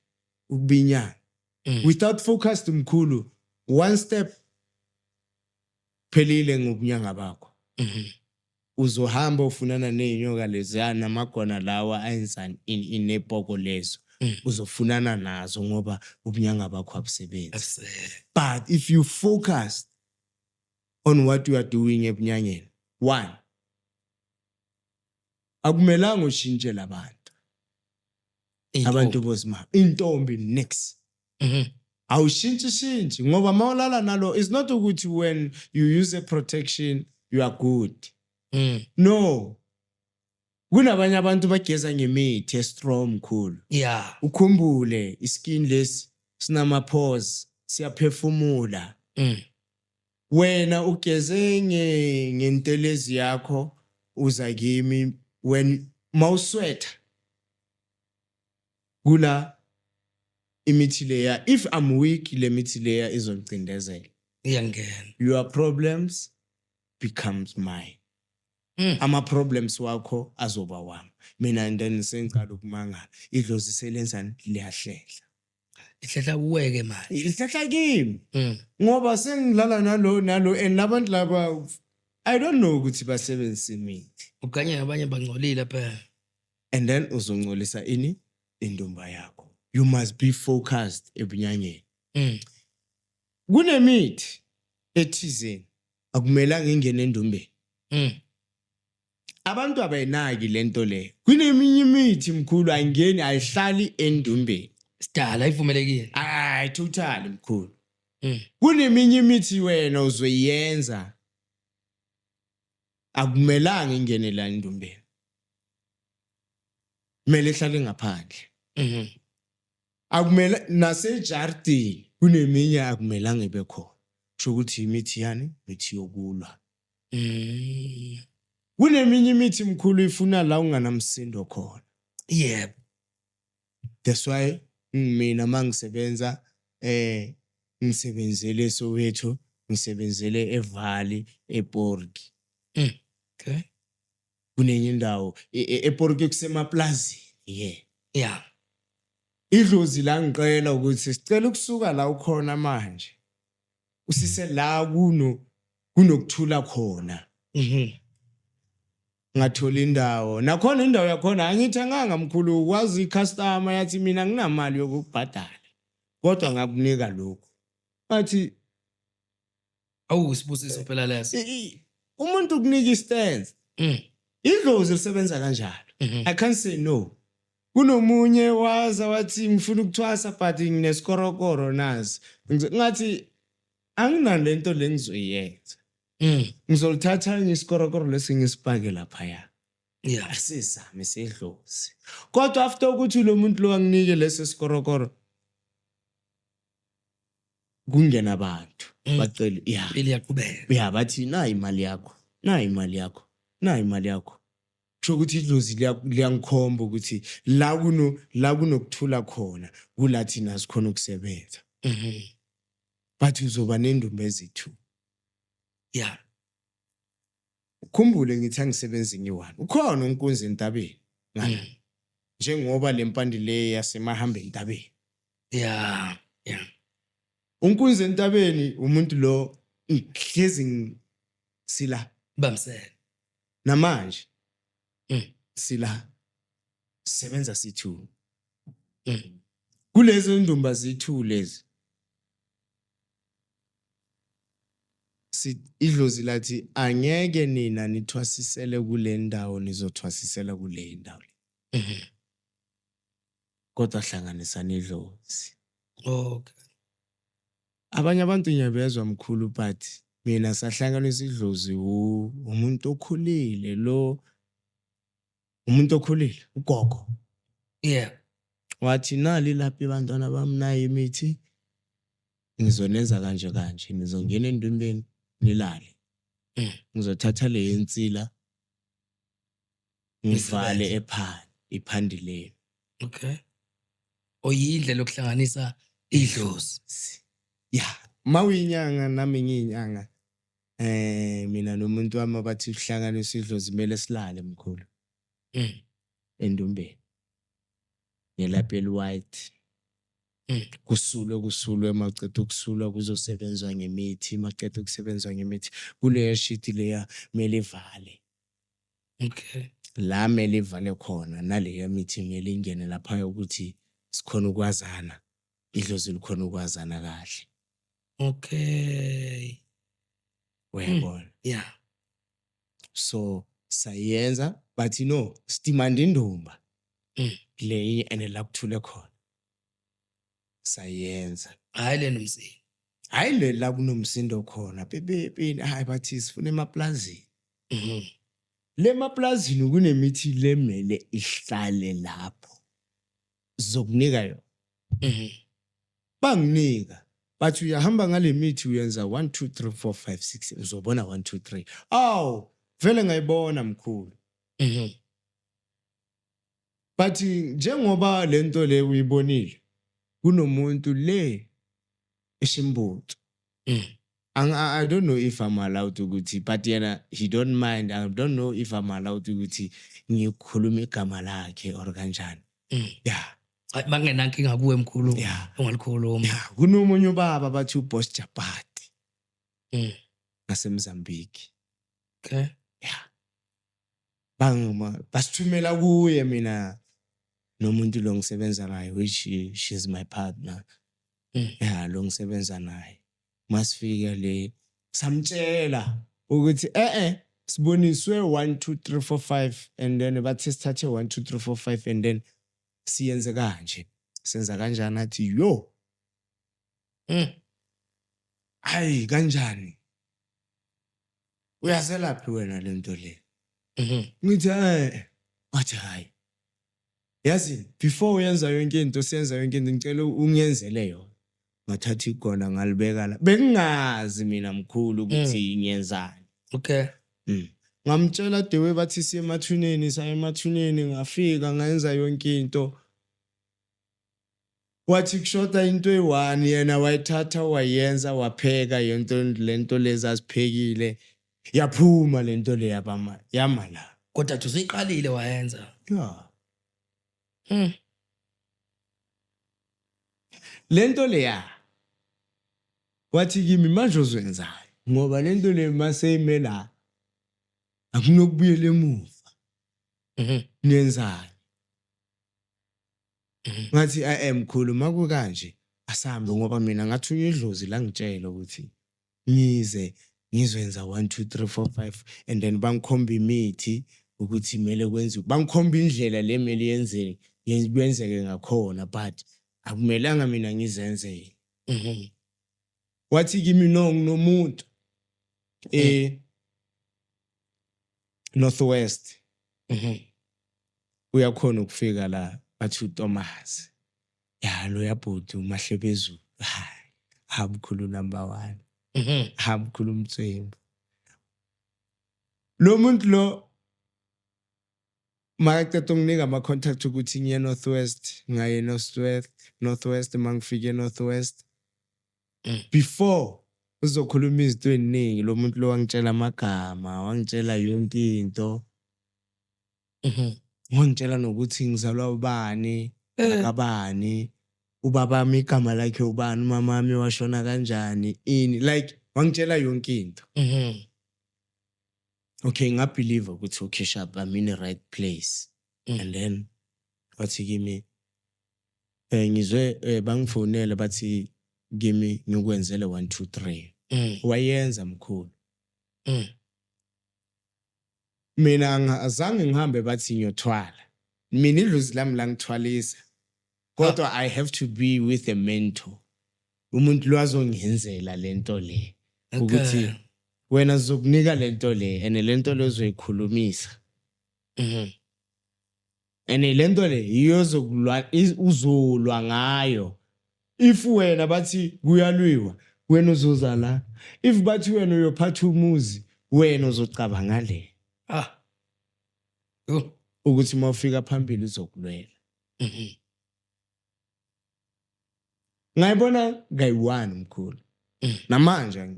Speaker 1: ukubinyana. Without focused mkhulu one step phelile ngobunyanga bakho. Uzohamba ufunana nezinyoka lezana namagona lawa ayenzani inepoko lezo. Uzofunana nazo ngoba ubunyanga bakho abusebenzi. But if you focus on what you are doing ebunyangeni, one, akumelanga ushintshe labantu. Abantu bozima intombi next. Awushintshi ngoba mawulala nalo is not ukuthi when you use a protection you are good. No. Kunabanye abantu bageza ngemithi strong mkhulu.
Speaker 2: Yeah.
Speaker 1: Ukhumbule iskin lesi sinama pores siyaphefumula. Wena ugeze ngentelezi yakho uza kimi when mawuswetha kula imithi leya, if I'm weak le mithi leya izongcindezela.
Speaker 2: Iyangena.
Speaker 1: Your problems becomes mine. Ama problems wakho azoba wami. Mina then sengicala ukumangala idlozi selenzani liyahlela.
Speaker 2: Ihlahla uweke manje.
Speaker 1: Ihlahla kimi. Ngoba sengilala nalo and labantu laba I don't know ukuthi basebenzisa imithi.
Speaker 2: Ukanye abanye bangcolile phela.
Speaker 1: And then uzongcolisa ini indumba yakho. You must be focused ebunyangeni. Kunemithi ethizeni akumelanga ingene endumbeni. Abantu abayinaki lento le. Kuneminye imithi mkhulu ayingeni ayihlali endumbeni.
Speaker 2: Sidala ivumelekile.
Speaker 1: Ay total mkhulu. Kuneminye imithi wena uzoyenza akumelanga ingene la endumbeni. Mele ihlale ngaphandle. Akumela nasejardini kuneminye akumelanga ibe khona. Kusho ukuthi imithi yani mithi yokulwa. Kuneminye imithi mkhulu ifuna la unganamsindo khona.
Speaker 2: Yebo.
Speaker 1: That's why mina mangisebenza ngisebenzele Soweto, ngisebenzele eValley, ePorki.
Speaker 2: Okay.
Speaker 1: Kunenye indawo ePorki kusemaplazini.
Speaker 2: Yeah.
Speaker 1: Idlozi la ngiqela ukuthi sicela ukusuka la ukhona manje. Usise la kunokuthula khona. Ngathola indawo. Nakhona indawo yakhona angithenganga mkhulu ukwazi icustomer yathi mina nginamali yokubhadala. Kodwa ngakunika lokho. Bathi
Speaker 2: awusibusiso phela leso.
Speaker 1: Umuntu ukunika istance. Idlozi lisebenza kanjalo. I can't say no. Kunomunye waza wathi ngifuna ukuthwasa but nginesikorokoro nazi. Ngathi anginalento lengizoyenza. Ngizolithatha ngisikorokoro lesingisipake lapha ya.
Speaker 2: Yeah.
Speaker 1: Asisami sedlozi. Kodwa after ukuthi lo muntu lo anginike lesi sikorokoro kungena abantu bacela
Speaker 2: impilo iyaqhubeka.
Speaker 1: Yeah bathi na imali yakho. Na imali yakho. Na imali yakho. Ukuthi idlozi liyangikhomba ukuthi la kunokuthula khona kulathi nasikhona ukusebenza. But uzoba nendumbe ezithu.
Speaker 2: Yeah.
Speaker 1: Ukhumbule ngithi angisebenza ngiwani. Ukhona unkunzi entabeni. Ngani? Njengoba lempandi le yasemahamba entabeni.
Speaker 2: Yeah. Yeah.
Speaker 1: Unkunzi entabeni umuntu lo ihlezi sila
Speaker 2: bamsela.
Speaker 1: Namanje sila sebenza sithu. Kulezo ndumba zithu lezi. Idlozi lathi angeke nina nithwasisele kule ndawo nizothwasisela kule ndawo. Kodwa hlanganisa nedlozi.
Speaker 2: Okay.
Speaker 1: abanye abantu ngiyabezwa mkhulu but mina sahlanganisa idlozi umuntu okhulile umuntu okhulile ugogo
Speaker 2: Yeah.
Speaker 1: wathi nali lapha abantwana bami nayo imithi ngizonenza kanje kanje nizongena endumbeni nilale ngizothatha le insila ngivale iphandileni.
Speaker 2: Okay. Oyindlela yokuhlanganisa idlozi.
Speaker 1: Yeah, mawinyanga nami ngiyinyanga mina nomuntu wami bathi uhlanganisa idlozi kumele silale mkhulu endumbeni nelapel white kusulwe maqeda ukusulwa kuzosebenzwa ngemithi maqeda ukusebenzwa ngemithi kule sheet leya kumele ivale.
Speaker 2: Okay.
Speaker 1: La kumele ivale khona naleya mithi kumele ingene lapha ukuthi sikhona ukwazana idlozi likhona ukwazana kahle.
Speaker 2: Okay.
Speaker 1: Uyabona?
Speaker 2: Yeah.
Speaker 1: So sayenza but stimanda indumba le ene la kuthule khona sayenza
Speaker 2: Hayi le nomsini.
Speaker 1: hayi le la kunomsindo khona bebepini hayi bathi sifuna emaplazini le maplazini kunemithi lemele ihlale lapho zokunika yona banginika bathi uyahamba ngale mithi uyenza 1 2 3 4 5 6 uzobona 1 2 3 aw vele ngayibona mkhulu but njengoba lento le uyibonile kunomuntu le eShimbuthu. I don't know if I'm allowed ukuthi but yena he don't mind. I don't know if I'm allowed ukuthi ngikhuluma igama lakhe or kanjani. Yeah.
Speaker 2: Bangenankinga kuwe mkhulu
Speaker 1: Yeah.
Speaker 2: ungalikhuluma.
Speaker 1: Yeah, kunomunye ubaba bathi uBoss Japati. NaseMozambique.
Speaker 2: Okay.
Speaker 1: Yeah. Basithumela kuye mina nomuntu lo ngisebenza naye which she's my partner. Yeah, lo ngisebenza naye. Masifika le samtshela ukuthi siboniswe 1 2 3 4 5 and then bathi sithathe 1 2 3 4 5 and then siyenze kanje. Senza kanjani athi yo. Hayi kanjani? Uyaselaphi wena lento le? Ngithi athi hayi. Yazi before uyenza yonke into senza yonke into ngicela ungiyenzele yona. Ngathathi igona ngalibeka la. Bengingazi mina mkhulu ukuthi ngiyenzani.
Speaker 2: Okay.
Speaker 1: Ngamtshela dewe bathi siye emathuneni saye emathuneni ngafika ngayenza yonke into. Wathi kushoda into eyi1 yena wayithatha wayenza wapheka lento lezi asiphekile yaphuma lento le yabama yamala.
Speaker 2: Kodwa usiqalile wayenza.
Speaker 1: Yeah. Lento leya wathi kimi manje uzwenzayo ngoba lento le maseyimela akunokubuyela emuva. Niyenzani? Ngathi mkhulu maku kanje asambe ngoba mina ngathunya idlozi la ngitshela ukuthi ngizwenza 1 2 3 4 5 and then bangikhomba imithi ukuthi kumele kwenziwe bangikhomba indlela le mele yenzeke ngakhona but akumelanga mina ngizenze. Wathi kimi nomuntu Northwest uyakhona ukufika la bathi uThomas lo yabhudu uMahlebezulu hayi hamkhulu number 1 hamkhulu Mthembu lo muntu lo makaqeda unginika ama contact ukuthi ngiye Northwest ngaye Northwest mangifike Northwest before uzokhuluma izinto eziningi lo muntu lo wangitshela amagama wangitshela yonke into wangitshela nokuthi ngizalwa ubani akabani ubaba wami igama lakhe ubani umama wami washona kanjani like wangitshela yonke into. Okay ngabelieve ukuthi okay sharp I'm in the right place and then wathi kimi ngizwe bangifonela bathi kimi ngikwenzele 1 2 3 wayenza mkhulu. Mina azange ngihambe bathi ngiyothwala mina idlozi lami la ngithwalisa kodwa I have to be with a mentor. umuntu lo azongenzela lento le ukuthi
Speaker 2: Okay.
Speaker 1: wena uzokunika lento le ene lento le uzoyikhulumisa ene lento le iyozokulwa uzolwa ngayo if wena bathi kuyalwiwa wena uzoza la if bathi wena uyophatha umuzi wena uzocabanga le ukuthi mawufika phambili uzokulwela ngayibona kayi-1 mkhulu namanje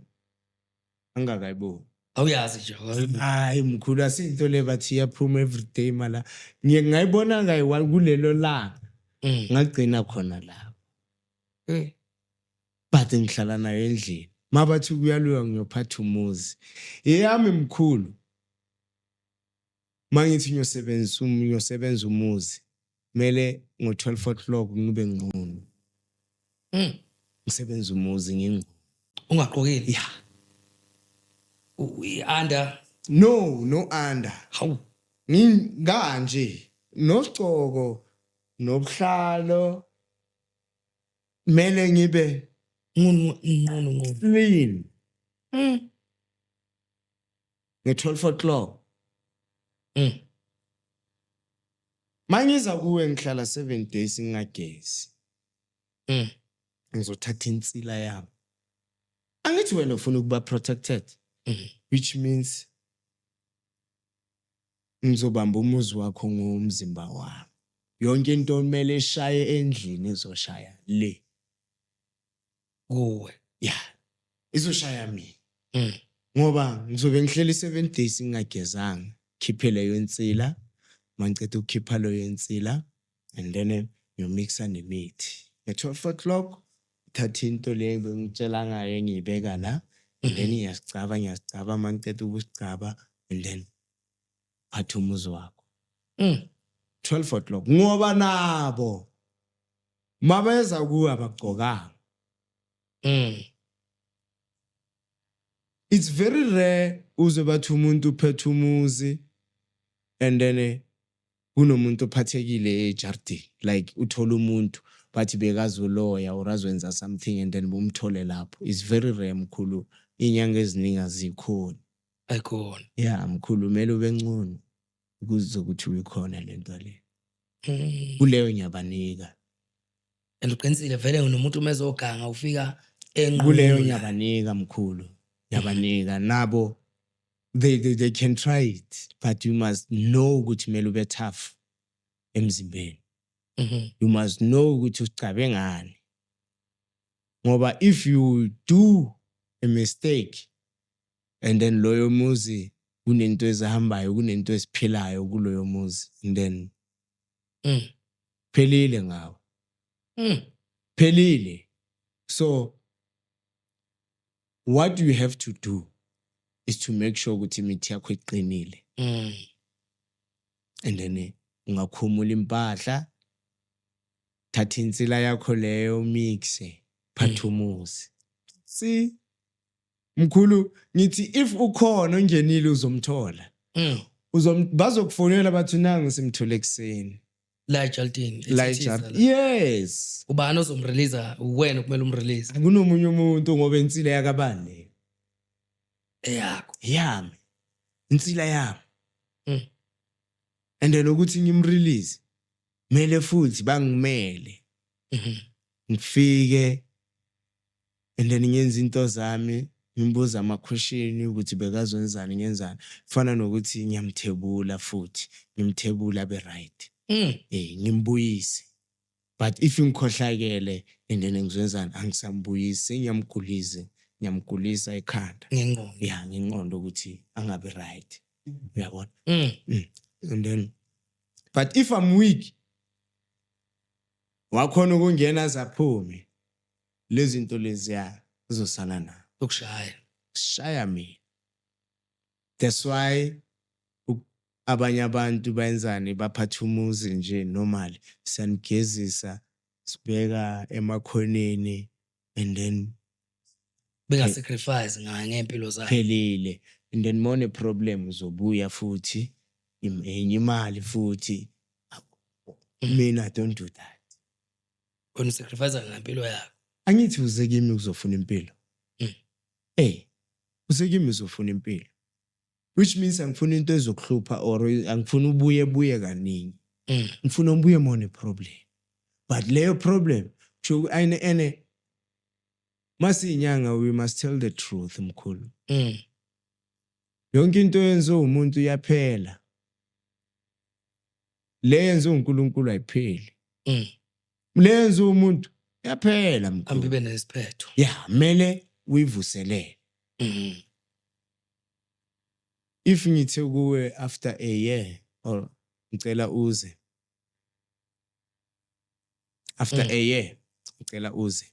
Speaker 1: angakayiboni
Speaker 2: awuyazi nje
Speaker 1: hayi mkhulu asinto le bathi iyaphuma everyday mala ngiyayibona kayi-1 kulelo langa ngagcina khona lapho but ngihlala nayo endlini mabathi kuyalwiwa ngiyophatha umuzi yami mkhulu mangithi ngiyosebenza umuzi kumele ngo-12 o'clock ngibe ngqono ngisebenza umuzi ngingqono
Speaker 2: ungaqokeli
Speaker 1: ya
Speaker 2: under
Speaker 1: no under
Speaker 2: hawu
Speaker 1: nginganje nocoko nobuhlalo mele ngibe
Speaker 2: nqunu
Speaker 1: clean nge-12 o'clock mangiza kuwe ngihlala 7 days ngingagezi ngizothatha insila yami angithi wena ufuna ukuba protected which means ngizobamba umuzi wakho ngomzimba wami yonke into omele eshaye endlini izoshaya le
Speaker 2: kuwe
Speaker 1: ya izoshaya mina ngoba ngizobe ngihleli 7 days ngingagezanga khiphe leyo insila mangicede ukukhipha leyo insila and then ngiyomixa nemithi nge-12 o'clock thatha into le bengitshela ngayo ngiyibeka la and then ngiyasicaba mangicede ukusicaba and then phatha umuzi wakho 12 o'clock ngoba nabo mabeza kuwe abagqokanga it's very rare uze bathi umuntu uphethe umuzi and then kunomuntu ophathekile eJardini like uthola umuntu bathi bekazuloya or azwenza something and then bumthole lapho it's very rare mkhulu inyanga eziningi azikhona
Speaker 2: ayikhona
Speaker 1: yeah mkhulu kumele ube ngcono ukuze ukuthi uyikhona lento le kuleyo nyabanika
Speaker 2: and uqinisile vele unomuntu umezoganga ufika
Speaker 1: kuleyo nyabanika mkhulu yabanika nabo they can try it but you must know ukuthi kumele ube tough emzimbeni you must know ukuthi ucabe ngani ngoba if you do a mistake and then loyo muzi kunento ezihambayo kunento esiphilayo kuloyo muzi and then phelile ngawo phelile so what you have to do is to make sure ukuthi imithi yakho iqinile and then ungakhumula impahla thatha insila yakho leyo mixe phatha umuzi see mkhulu ngithi if ukhona ongenile uzomthola bazokufonela bathi nangu simthole ekseni
Speaker 2: la eJardini
Speaker 1: yes
Speaker 2: ubani ozomrelease wena kumele umrelease
Speaker 1: akunomunye umuntu ngoba insila yakabani le
Speaker 2: eyakho
Speaker 1: yami insila yami and then ukuthi ngimrelease mele futhi bangimele ngifike and then ngenza into zami ngimbuza ama-question ukuthi bekazwenzani ngenzani kufana nokuthi ngiyamthebula futhi ngimthebula abe right ngimbuyise but if ngikhohlakele and then ngizwenzani angisambuyisi ngiyamgulisa ekhanda
Speaker 2: ngengqondo
Speaker 1: ya ngingqondo ukuthi angabe right uyabona and then but if I'm weak wakhona ukungena zaphume lezi zinto leziya uzosala na ukushaya mina that's why abanye abantu bayenzani baphatha umuzi nje normal sanigezisa sibeka emakhoneni and then
Speaker 2: beka sacrifice ngempilo zakhe
Speaker 1: phelile and then mone problem uzobuya futhi enye imali futhi mina I don't do that
Speaker 2: wena sacrifice ngempilo yakho
Speaker 1: angithi uze kimi uzofuna impilo. Uze kimi uzofuna impilo. Which means angifuna into ezokuhlupha or angifuna ubuye kaningi. Ngifuna ubuye mone problem. But leyo problem ene masinyanga we must tell the truth mkhulu. Yonke into yenziwe umuntu iyaphela. Le yenziwe uNkulunkulu ayipheli. Le yenziwe umuntu iyaphela mkhulu.
Speaker 2: Ambibe nesiphetho.
Speaker 1: Yeah, mele uyivuselele. If ngithe kuwe after a year or ngicela uze. After a year ngicela uze.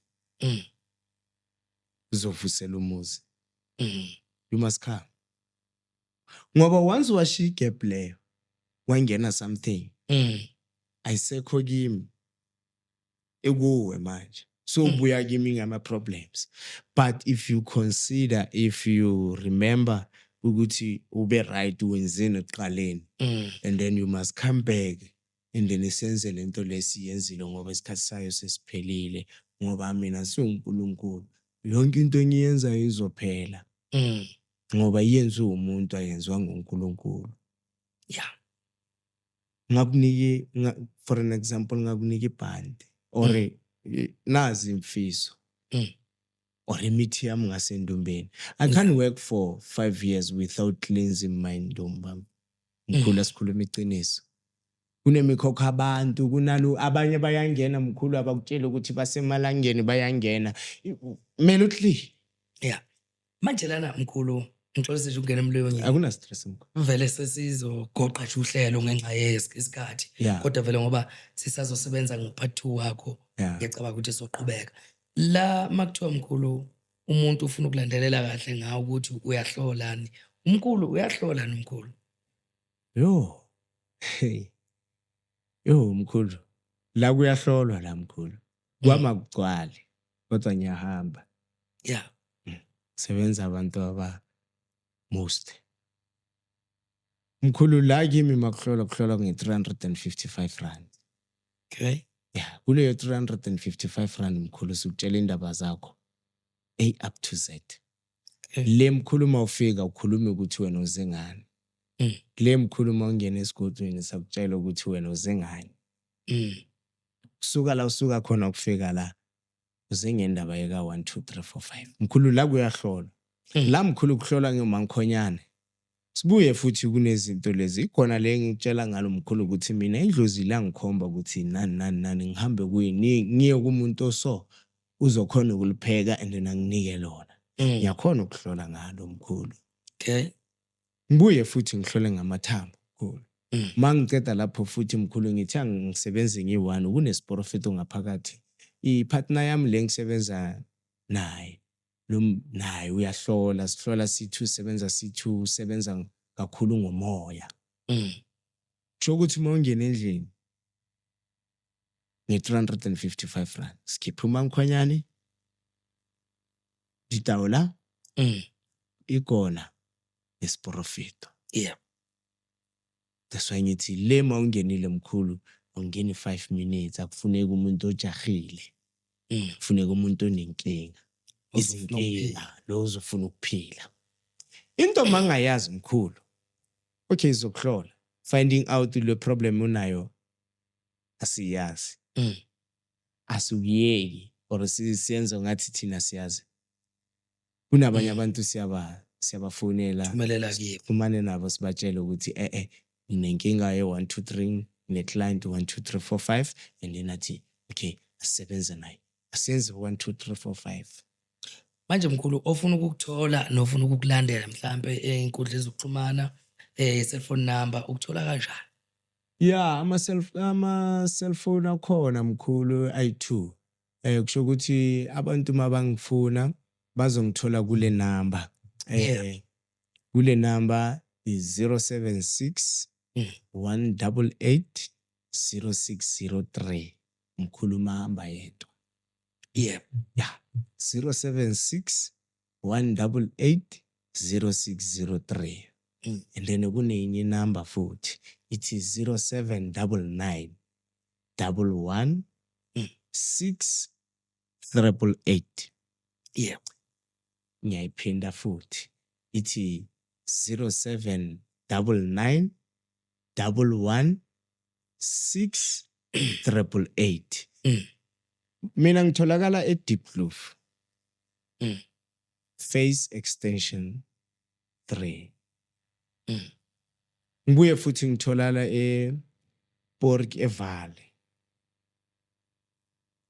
Speaker 1: Uzovusela umuzi. You must come. Ngoba once washiya igap leyo wangena something. Ayisekho kimi. Ekuwe manje. So buya kimi ngama problems. But if you consider, if you remember ukuthi ube right wenzeni eqaleni, and then you must come back and then isenze lento lesiyenzile ngoba isikhathi sayo sesiphelile ngoba mina siuNkulunkulu. Yonke into engiyenza izophela. Ngoba yenziwe umuntu ayenziwa nguNkulunkulu.
Speaker 2: Yeah.
Speaker 1: Ngakunike for an example ngakunike ibhandi or nazi imfiso. Or imithi yami ngasendombeni. I can't work for 5 years without cleansing my ndomba. Mkhulu asikhuluma iqiniso. Kunemikhokho abantu, kunalo abanye bayangena mkhulu abakutshela ukuthi basemalangeni bayangena. Mele uclean.
Speaker 2: Yeah. Manje lana mkhulu ngixolisa nje ungena emlonyeni.
Speaker 1: Akuna stress mkhulu.
Speaker 2: Vele sesizogoqa nje uhlelo ngenxa yesikhathi. Kodwa vele ngoba sisazosebenza ngopart 2 wakho. Ngiyacabanga ukuthi soqhubeka. La makuthiwa mkhulu umuntu ufuna ukulandelela kahle ngawo ukuthi uyahlolani. Umkhulu uyahlola nomkhulu.
Speaker 1: Yo mkhulu. La kuyahlolwa la mkhulu. Kwama kugcwale. Kodwa ngiyahamba.
Speaker 2: Yeah.
Speaker 1: Sebenza abantu most. Mkhulu la kimi makuhlola nge-355 rand.
Speaker 2: Okay.
Speaker 1: Yeah, kuleyo 355 rand mkhulu sikutshela indaba zakho A up to Z. Le mkhulu mawufika ukhulume ukuthi wena uze ngani. Le mkhulu mawungena esigodweni sakutshela ukuthi wena uze ngani. Kusuka la usuka khona ukufika la uze ngendaba yeka 1 2 3 4 5. Mkhulu la kuyahlolwa. La mkhulu kuhlola ngemankhonyane. Sibuye futhi kunezinto lezi ikhona le ngitshela ngalo mkhulu ukuthi mina indlozi la ngikhomba ukuthi nani ngihambe kuyini ngiye kumuntu oso uzokhona ukulipheka and then anginike lona. Ngiyakhona ukuhlola ngalo mkhulu.
Speaker 2: Okay.
Speaker 1: Ngibuye futhi ngihlole ngamathambo mkhulu. Mangiceda lapho futhi mkhulu ngithi angisebenze ngi1 kunesprofeto ngaphakathi. Ipartner yami le ngisebenza naye. Naye uyahlola sihlola C2 sebenza C2 sebenza kakhulu ngomoya. Ukuthi mawungena endlini nge-355 rand skipha umankhonyane ditawula ikona esprofeto.
Speaker 2: Yeah.
Speaker 1: That's why ngithi le mawungenile mkhulu ungeni 5 minutes akufuneki umuntu ojahile. Kufuneka umuntu onenkinga. Izinkinga lozo ufuna ukuphila. Into mangayazi mkhulu. Okay izokuhlola. Finding out le problem unayo asiyazi. Asukiyeki or siyenza ngathi thina siyazi. Kunabanye abantu siyabafonela.
Speaker 2: Thumelela kiyo.
Speaker 1: Kumane nabo sibatshela ukuthi inenkinga ye1 2 3 neclient 1 2 3 4 5 and then athi okay asebenza naye. Asenze 1 2 3 4 5.
Speaker 2: Manje mkhulu ofuna ukukuthola nofuna ukukulandela mhlambe einkundla zokuxhumana cellphone number ukuthola kanjani?
Speaker 1: Yeah, ama cellphone akhona mkhulu i2. Kusho ukuthi abantu mabangifuna bazongithola kule number. Kule number is 076 188 0603. Mkhulu mahamba yedwa.
Speaker 2: Yeah.
Speaker 1: 076 188 0603. And then kunenye number futhi it is 0799 11 6 888.
Speaker 2: Yeah.
Speaker 1: Ngiyayiphinda futhi ithi 0799 11 688. Mina ngitholakala eDeep Kloof. Face extension 3. Ngibuye futhi ngitholala ePork eValley.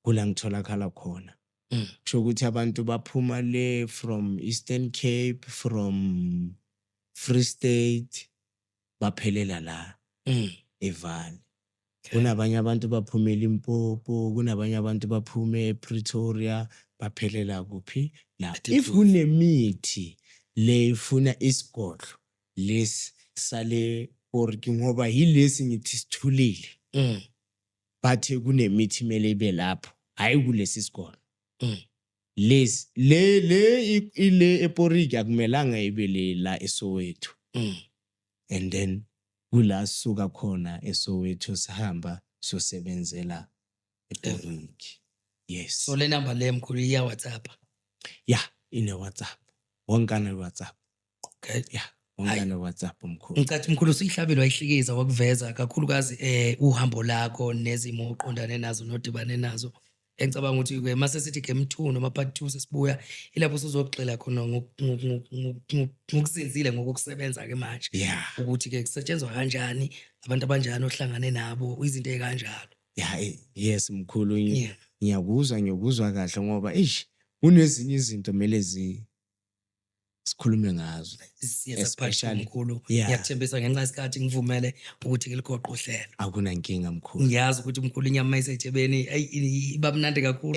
Speaker 1: Kula ngitholakala khona. Kusho ukuthi abantu baphuma le from Eastern Cape, from Free State, baphelela la eValley. Kunabanye abantu baphuma eLimpopo, kunabanye abantu baphuma ePretoria, baphelela kuphi la. If kunemithi le ifuna isigodlo lesi sale Pork ngoba yilesi ngithi sithulile. Bathe kunemithi imele ibe lapho, hayi kulesi sigodlo. Lesi ile ePork akumelanga ibe le la eSoweto. And then kula suka khona eSoweto sihamba sosebenzela ePork. Yes.
Speaker 2: So le number le mkhulu iya WhatsApp.
Speaker 1: Yeah, ine WhatsApp. Wonkana WhatsApp.
Speaker 2: Okay.
Speaker 1: Yeah, wonkana WhatsApp mkhulu.
Speaker 2: Ngicathi mkhulu usihlabelo wayihlikiza wakuveza kakhulukazi uhambo lakho nezimo oqondane nazo nodibane nazo. Engicabanga ukuthi ke mase sithi game 2 noma part 2 sesibuya ilapho sizoxela khona ngokuzinzile ngokusebenza ke manje.
Speaker 1: Yeah.
Speaker 2: Ukuthi ke kusetshenzwa kanjani, abantu abanjani ohlangane nabo, izinto ezikanjalo.
Speaker 1: Yeah, yes mkhulu. Ngiyakuzwa kahle ngoba kunezinye izinto kumele sikhulume ngazo.
Speaker 2: Especially mkhulu. Ngiyakuthembisa ngenxa yesikhathi ngivumele ukuthi ngiligoqo uhlelo.
Speaker 1: Akunankinga mkhulu.
Speaker 2: Ngiyazi ukuthi mkhulu inyama mayisejebeni iba mnandi kakhulu.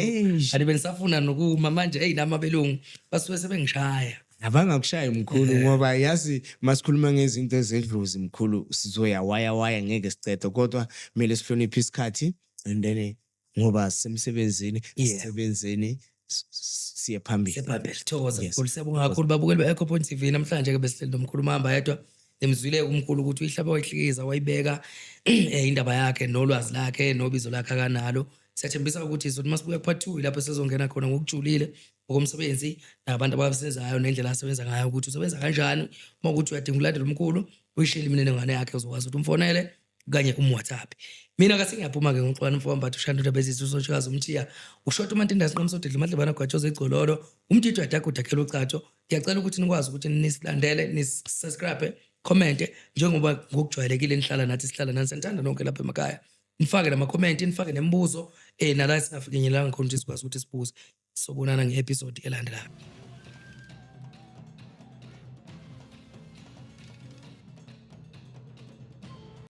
Speaker 2: Kanti benisafuna nokuma manje nami abelungu basuke sebengishaya.
Speaker 1: Abangakushaya mkhulu ngoba yazi masikhuluma ngezinto ezedluzi mkhulu sizoya waya ngeke sicede kodwa kumele sihloniphe isikhathi and then ngoba semsebenzini sisebenzeni siye phambili.
Speaker 2: Sithokoza mkhulu, siyabonga kakhulu babukeli be-Echo Point TV. Namhlanje ke besihleli nomkhulu Mahamba yedwa. Emzwile umkhulu ukuthi uyihlaba wayihlikiza wayibeka indaba yakhe nolwazi lakhe nobizo lakhe akanalo. Siyathembisa ukuthi sothi masibuya part 2 lapho sizongena khona ngokujulile ngokomsebenzi nabantu abasebenzayo nendlela asebenza ngayo ukuthi usebenza kanjani. Uma ukuthi uyadinga ulandela umkhulu uyishile imininingwane yakhe uzokwazi ukuthi umfonele kanye WhatsApp. Mina ke singiyaphuma ke ngoxolani mfowethu uShanduta bezithu usonshikazi umthiya ushota uMantinda siqamsodedla Madlebana Gwatshoza igcololo umthetho yadakho dakhela ucatsho. Ngiyacela ukuthi nikwazi ukuthi nisilandele nisubscribe comment njengoba ngokujwayelekile nihlala nathi sihlala nani sentanda nonke lapha emakhaya. Nifake nama comment nifake nemibuzo nala singafinyelanga khona ukuthi sikwazi ukuthi sibuze. Sobonana ngeepisode elandelayo.